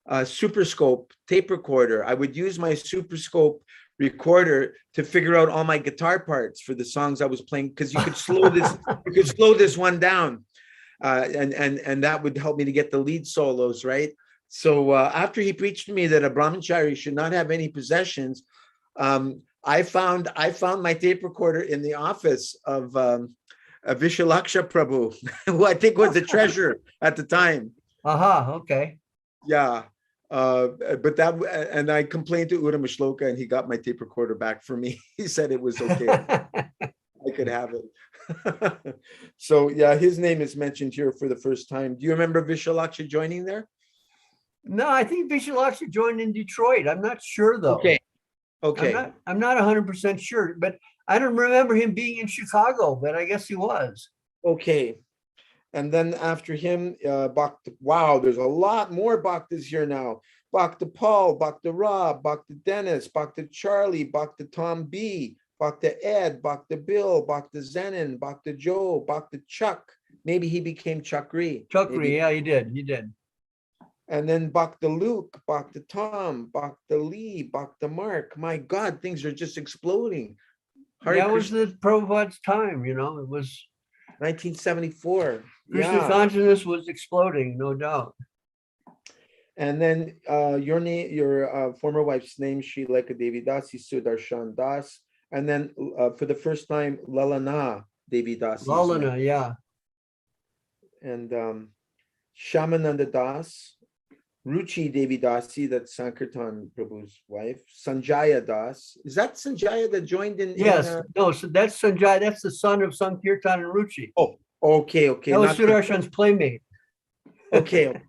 Superscope tape recorder. I would use my Superscope recorder to figure out all my guitar parts for the songs I was playing, because you could slow this one down, and that would help me to get the lead solos right. So after he preached to me that a brahmachari should not have any possessions, I found my tape recorder in the office of Vishalaksha Prabhu, who I think was the treasurer at the time. Okay. Yeah. But that, and I complained to Uddhava Shloka, and he got my tape recorder back for me. He said it was okay. I could have it. So yeah, his name is mentioned here for the first time. Do you remember Vishalaksha joining there? No, I think Vishalaksha joined in Detroit. I'm not sure though. Okay. I'm not 100% sure, but I don't remember him being in Chicago, but I guess he was. Okay. And then after him, Bhakta, wow, there's a lot more Bhaktas here now. Bhakta Paul, Bhakta Rob, Bhakta Dennis, Bhakta Charlie, Bhakta Tom B, Bhakta Ed, Bhakta Bill, Bhakta Zenon, Bhakta Joe, Bhakta Chuck. Maybe he became Chakri. Chakri, yeah, he did. And then Bhakta Luke, Bhakta Tom, Bhakta Lee, Bhakta Mark. My God, things are just exploding. That was the Prabhupada's time, it was 1974. Krishna consciousness was exploding, no doubt. And then your former wife's name, Kalalapadevidasi Sudarshan Das. And then for the first time, Lalana Devidasi. Lalana, yeah. And Shamananda Das, Ruchi Devidasi, that's Sankirtan Prabhu's wife. Sanjaya Das. Is that Sanjaya that joined in? Yes. No, so that's Sanjaya. That's the son of Sankirtan and Ruchi. Oh, okay. That was Sudarshan's playmate. Okay.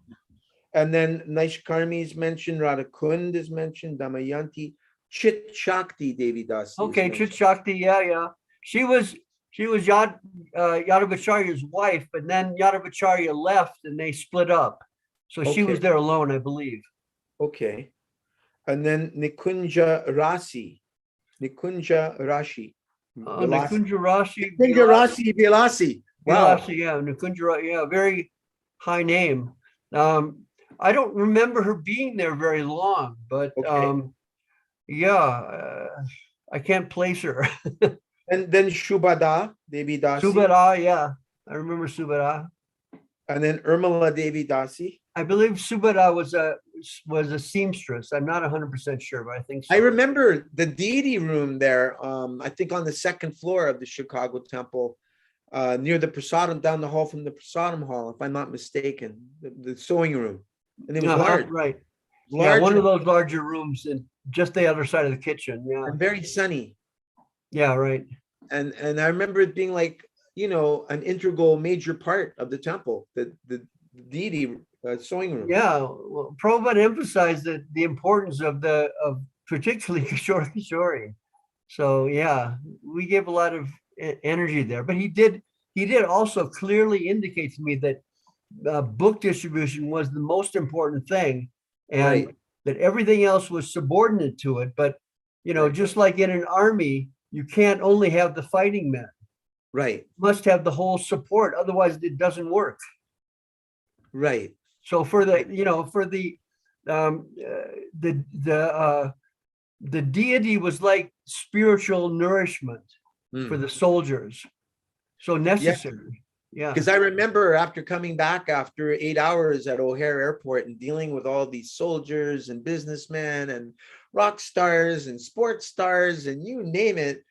And then Naishkarmi is mentioned, Radhakund is mentioned, Damayanti, Chit Shakti Devidasi. Okay, Chit Shakti, yeah. She was Yadavacharya's wife, but then Yadavacharya left and they split up. So she was there alone, I believe. Okay. And then Nikunja Rashi. Nikunja Rashi. Nikunja Rashi Vilasi. Wow. Vilasi, yeah, Nikunja, yeah, very high name. I don't remember her being there very long, but I can't place her. And then Shubhada Devidasi. Subhada, yeah, I remember Subhada. And then Urmila Devidasi. I believe Subhada was a seamstress. I'm not 100% sure, but I think so. I remember the deity room there. I think on the second floor of the Chicago temple, near the prasadam, down the hall from the prasadam hall, if I'm not mistaken, the sewing room, and it was large. Right. Large, one of those larger rooms, and just the other side of the kitchen. Yeah, and very sunny. Yeah, right. And I remember it being like, an integral major part of the temple, the deity sewing room. Yeah, well, Prabhupada emphasized the importance of particularly Kishori. So yeah, we gave a lot of energy there. But he did also clearly indicate to me that book distribution was the most important thing, and that everything else was subordinate to it. But just like in an army, you can't only have the fighting men. Right. You must have the whole support, otherwise it doesn't work. Right. So for the deity was like spiritual nourishment for the soldiers. So necessary. Yeah. Because I remember after coming back after 8 hours at O'Hare Airport and dealing with all these soldiers and businessmen and rock stars and sports stars and you name it,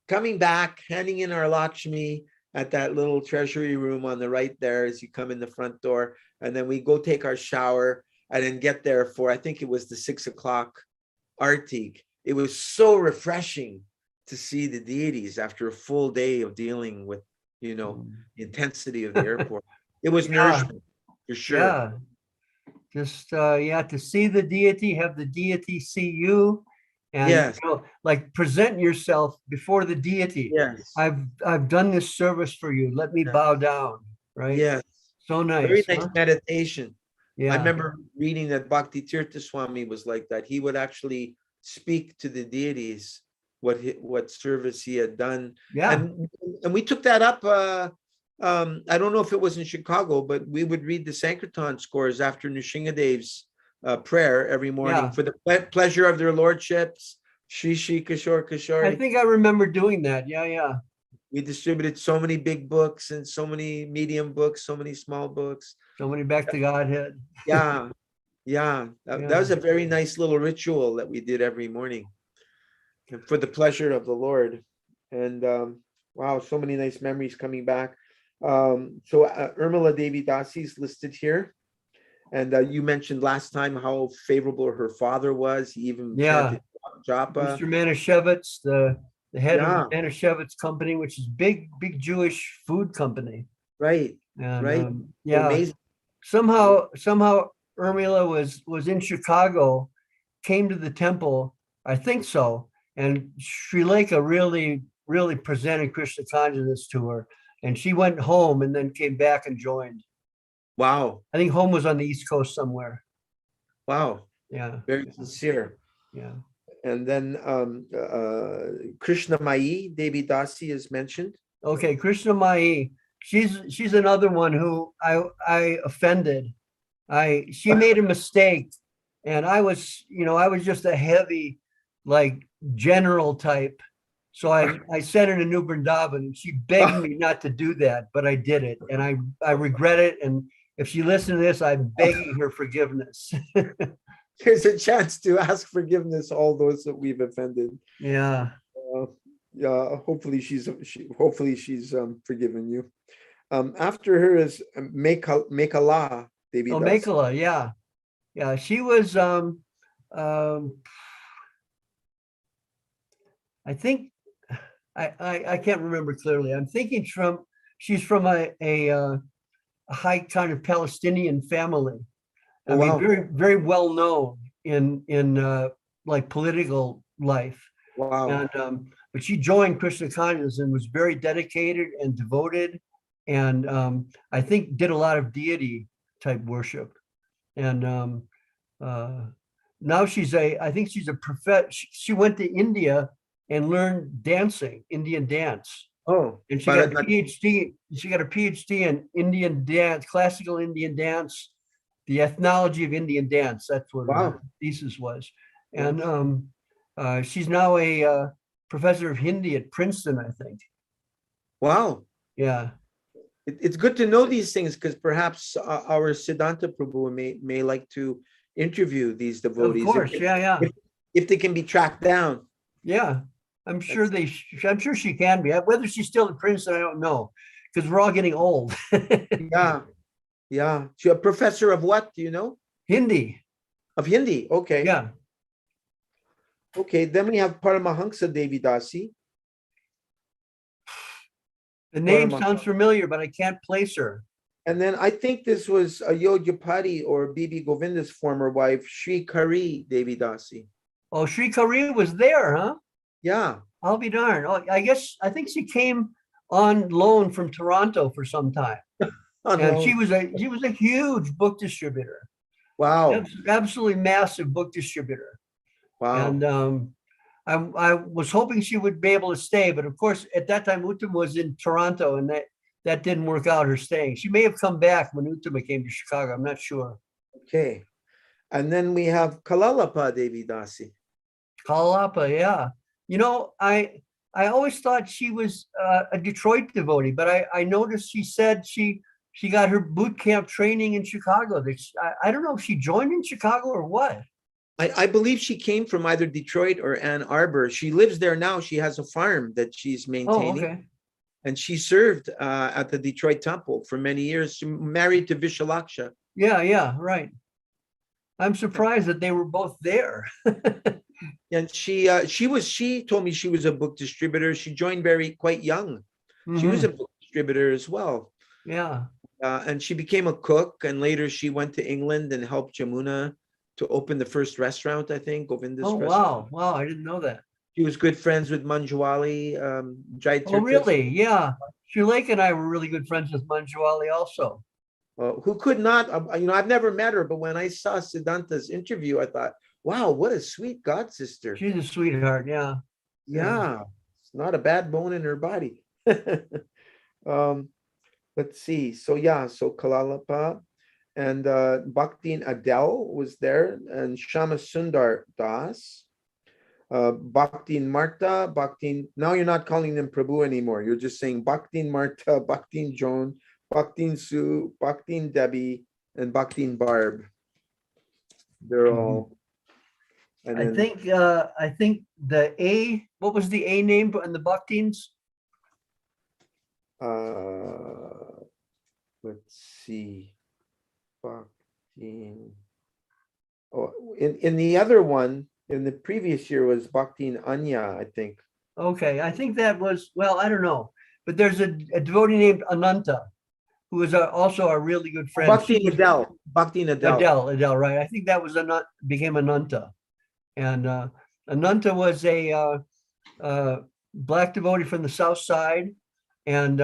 coming back, handing in our Lakshmi at that little treasury room on the right there as you come in the front door. And then we go take our shower and then get there for, I think it was the 6 o'clock arti. It was so refreshing to see the deities after a full day of dealing with, you know, the intensity of the airport. It was nourishment for sure. Yeah. Just to see the deity, have the deity see you, and Yes. you know, like present yourself before the deity. Yes. I've done this service for you. Let me bow down. Right. Yes. So nice. Very nice meditation. Yeah. I remember reading that Bhakti Tirtha Swami was like that. He would actually speak to the deities, what service he had done. Yeah. And we took that up. I don't know if it was in Chicago, but we would read the Sankirtan scores after Nrsingadev's prayer every morning for the pleasure of their lordships. Shri Shri Kishore Kishore. I think I remember doing that. Yeah, yeah. We distributed so many big books and so many medium books, so many small books. So many back to Godhead. Yeah. Yeah. That was a very nice little ritual that we did every morning for the pleasure of the Lord. And wow, so many nice memories coming back. So Urmila Devi Dasi is listed here. And you mentioned last time how favorable her father was. He even chanted japa. Mr. Manischewitz, the head of the Manischewitz company, which is big Jewish food company. Right. And, right. Amazing. Somehow Urmila was in Chicago, came to the temple, I think so. And Sri Lanka really presented Krishna consciousness to her. And she went home and then came back and joined. Wow. I think home was on the East Coast somewhere. Wow. Yeah. Very sincere. Yeah. And then Krishna Mai Devi Dasi is mentioned. Okay, Krishna Mai. She's another one who I offended. She made a mistake, and I was just a heavy, like, general type. So I said it in New Vrindavan, and she begged me not to do that, but I did it, and I regret it. And if she listened to this, I'm begging her forgiveness. Here's a chance to ask forgiveness all those that we've offended. Yeah. Hopefully she's forgiven you. After her is Mekhala Devi Dasi. Mekhala, yeah. She was I think I can't remember clearly. I'm thinking she's from a high kind of Palestinian family. I mean, very, very well known in like political life. Wow. And but she joined Krishna consciousness and was very dedicated and devoted, and I think did a lot of deity type worship. And now I think she's a professor. She went to India and learned dancing, Indian dance. Oh, and she got a PhD. She got a PhD in Indian dance, classical Indian dance, the ethnology of Indian dance. That's what her thesis was. And she's now a professor of Hindi at Princeton, I think. Wow. Yeah. It's good to know these things because perhaps our Siddhanta Prabhu may like to interview these devotees. Of course, if they can be tracked down. Yeah, I'm sure she can be. Whether she's still at Princeton, I don't know, because we're all getting old. Yeah. She's a professor of what? Do you know? Hindi. Of Hindi. Okay. Yeah. Okay. Then we have Paramahamsa Devi Dasi. The name sounds familiar, but I can't place her. And then I think this was Ayodhyapati or Bibi Govinda's former wife, Sri Kari Devi Dasi. Oh, Sri Kari was there, huh? Yeah. I'll be darned. Oh, I think she came on loan from Toronto for some time. And she was a huge book distributor. Wow. Absolutely massive book distributor. Wow. And I was hoping she would be able to stay, but of course at that time Uttama was in Toronto, and that didn't work out, her staying. She may have come back when Uttama came to Chicago. I'm not sure. Okay. And then we have Kalalapadevidasi. Kalapa, yeah. You know, I I always thought she was a Detroit devotee, but I noticed she said she got her boot camp training in Chicago. I don't know if she joined in Chicago or what. I believe she came from either Detroit or Ann Arbor. She lives there now. She has a farm that she's Oh, maintaining. okay. And she served at the Detroit Temple for many years. She married to Vishalaksha. Yeah, right. I'm surprised that they were both there. And she told me she was a book distributor. She joined quite young. She was a Mhm. book distributor as well. Yeah. And she became a cook, and later she went to England and helped Jamuna to open the first restaurant, I think, Govinda's Oh, restaurant. wow. I didn't know that. She was good friends with Manjuali, Jai Oh, Tirtha's, really? Yeah. Sri and I were really good friends with Manjuali also. who could not, I've never met her, but when I saw Siddhanta's interview, I thought, wow, what a sweet god sister. She's a sweetheart. Yeah. Yeah. Yeah, it's not a bad bone in her body. um, let's see. So yeah, so Kalalapa and Bhaktin Adel was there, and Shama Sundar Das, Bhaktin Marta, Bhaktin. Now you're not calling them Prabhu anymore. You're just saying Bhaktin Marta, Bhaktin Joan, Bhaktin Sue, Bhaktin Debbie, and Bhaktin Barb. They're all. And I think the A, what was the A name on the Bhaktins? Let's see. Bhaktin. Oh, in the other one, in the previous year was Bhaktin Anya, I think. Okay, I think that was, well, I don't know, but there's a devotee named Ananta, who is also a really good friend. Bhaktin Adel. Bhaktin Adel. Adele, right? I think that was became Ananta, and Ananta was a Black devotee from the South Side, and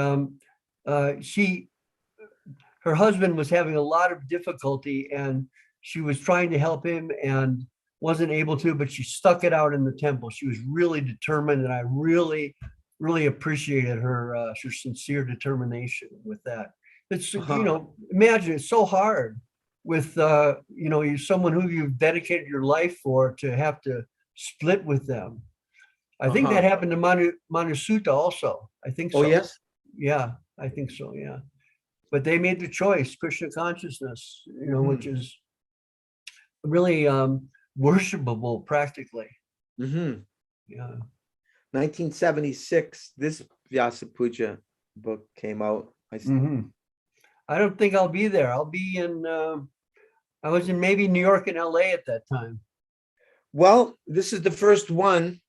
her husband was having a lot of difficulty, and she was trying to help him and wasn't able to, but she stuck it out in the temple. She was really determined, and I really, really appreciated her sincere determination with that. It's, imagine it's so hard with, you're someone who you've dedicated your life for to have to split with them. I think that happened to Manu Sutta also. I think so. Oh, yes? Yeah, I think so, yeah. But they made the choice, Krishna consciousness, which is really worshipable practically. Mm-hmm. Yeah. 1976, this Vyasa Puja book came out. I don't think I'll be there. I'll be in, I was in maybe New York and LA at that time. Well, this is the first one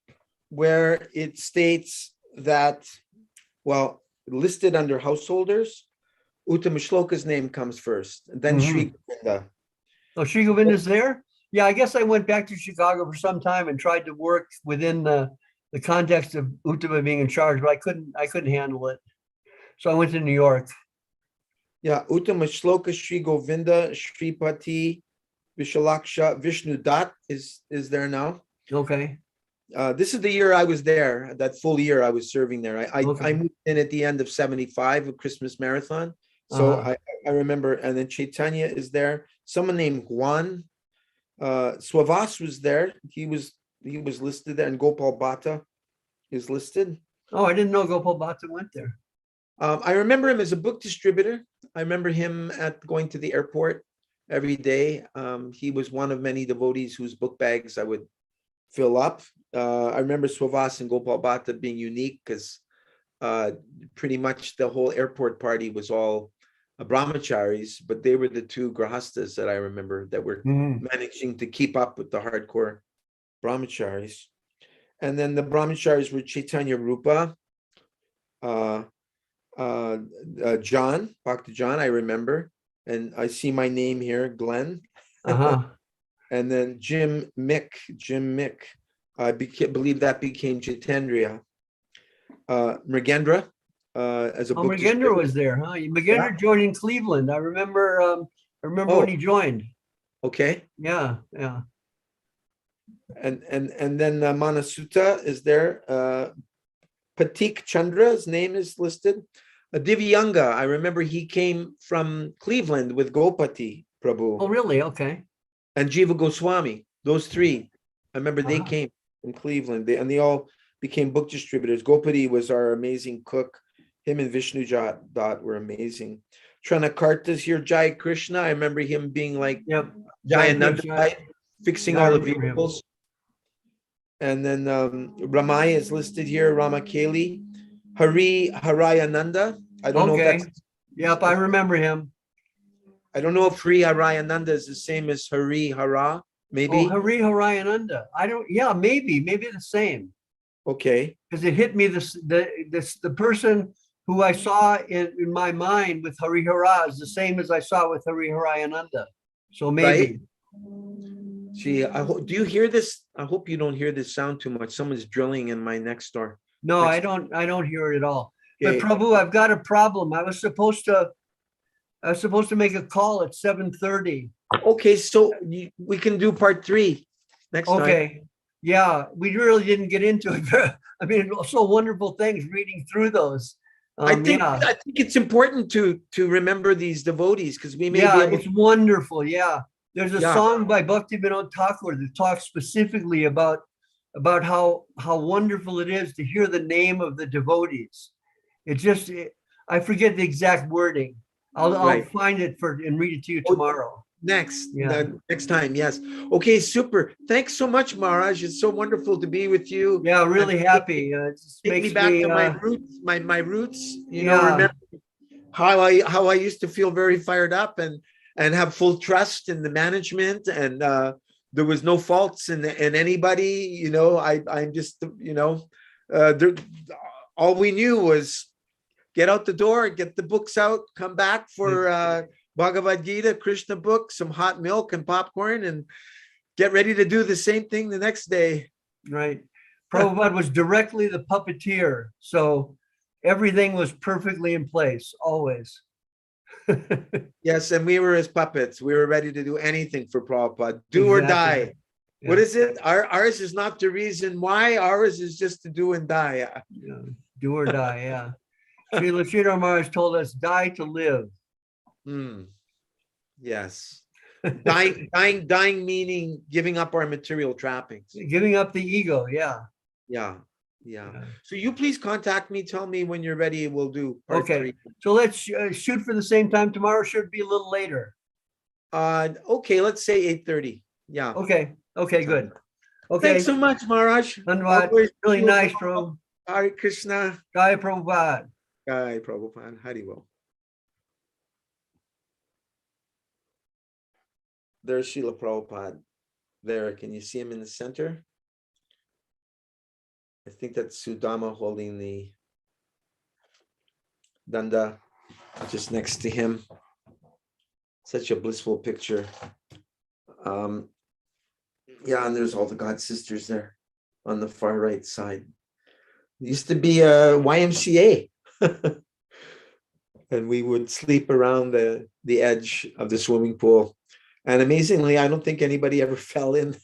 where it states that, well, listed under householders, Uttama Shloka's name comes first, and then Sri Govinda. Oh, Sri Govinda's there? Yeah, I guess I went back to Chicago for some time and tried to work within the context of Uttama being in charge, but I couldn't handle it. So I went to New York. Yeah, Uttama Shloka, Sri Govinda, Shripati, Vishalaksha, Vishnu Dutt is there now. Okay. This is the year I was there, that full year I was serving there. I moved in at the end of 75 of Christmas Marathon. So I remember, and then Chaitanya is there. Someone named Juan, Swavas was there. He was listed there, and Gopal Bhatta is listed. Oh, I didn't know Gopal Bhatta went there. I remember him as a book distributor. I remember him going to the airport every day. He was one of many devotees whose book bags I would fill up. I remember Swavas and Gopal Bhatta being unique because pretty much the whole airport party was all brahmacharis, but they were the two grahastas that I remember that were managing to keep up with the hardcore brahmacharis. And then the brahmacharis were Chaitanya Rupa, John, Bhakta John, I remember. And I see my name here, Glenn. And then Jim Mick. I believe that became Jitendriya. Mrigendra, as a book Mrigendra was there, huh? Mrigendra joined in Cleveland. I remember when he joined. Okay. Yeah. And then Manasutta is there. Patik Chandra's name is listed. Divyanga, I remember he came from Cleveland with Gopati Prabhu. Oh, really? Okay. And Jiva Goswami, those three. I remember they came from Cleveland. They all became book distributors. Gopati was our amazing cook. Him and Vishnu Dutt were amazing. Tranakarta's here, Jai Krishna. I remember him being like Yep. Jayananda, Jai- fixing Yeah, I all the remember him. vehicles. And then Ramai is listed here, Ramakeli. Harayananda. I don't know if Okay. that's, Yep, I remember him. I don't know if Hari Harayananda is the same as Hari Hara, Oh, maybe. Hari Harayananda. I don't, yeah, maybe the same. Okay. Because it hit me the person who I saw in my mind with Hari Hara is the same as I saw with Hari Harayananda. So maybe. Gee, do you hear this? I hope you don't hear this sound too much. Someone's drilling in my next door. No, Next- I don't hear it at all. But Okay. Prabhu, I've got a problem. I was supposed to make a call at 7:30. Okay, so we can do part 3 next time. Okay. Yeah, we really didn't get into it. I mean, so wonderful things reading through those. I think Yeah, I think it's important to remember these devotees because we may be yeah, able it's wonderful. Yeah. There's a Yeah. song by Bhaktivinoda Thakur that talks specifically about how wonderful it is to hear the name of the devotees. I forget the exact wording. I'll Right. find it and read it to you Oh, tomorrow. Yeah. next time. Yes. Okay, super. Thanks so much, Maharaj. It's so wonderful to be with you. Yeah, really And happy. It just Take me makes back me to my roots, my roots. You know, yeah. remember how I used to feel very fired up and have full trust in the management, and there was no faults in anybody. You know, I'm just there, all we knew was get out the door, get the books out, come back for Bhagavad Gita, Krishna book, some hot milk and popcorn, and get ready to do the same thing the next day. Right. Prabhupada was directly the puppeteer. So everything was perfectly in place, always. Yes, and we were his puppets. We were ready to do anything for Prabhupada, do or Exactly. die. What Yeah. is it? Ours is not the reason why. Ours is just to do and die. Yeah. Do or die. Yeah. Srila Sridhar Maharaj told us, die to live. Yes. Dying meaning giving up our material trappings. Giving up the ego. Yeah. Yeah. So you please contact me. Tell me when you're ready. We'll do part Okay. 3. So let's shoot for the same time tomorrow. Should be a little later. Okay, let's say 8:30. Yeah. Okay. Okay, good. Okay. Thanks so much, Maharaj. Dhanwad. Always Really feel- nice, Prabhu. Hare Krishna. Jai Prabhupada. Jai Prabhupada. Haribo. There's Srila Prabhupada. There, can you see him in the center? I think that's Sudama holding the danda just next to him. Such a blissful picture. Yeah, and there's all the God sisters there on the far right side. It used to be a YMCA. And we would sleep around the edge of the swimming pool. And amazingly, I don't think anybody ever fell in.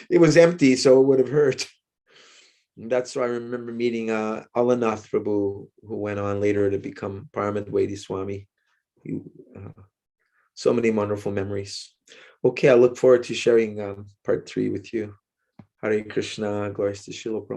It was empty, so it would have hurt. And that's why I remember meeting Alanath Prabhu, who went on later to become Paramadvaiti Swami. So many wonderful memories. Okay, I look forward to sharing part 3 with you. Hare Krishna, glories to Srila Prabhupada.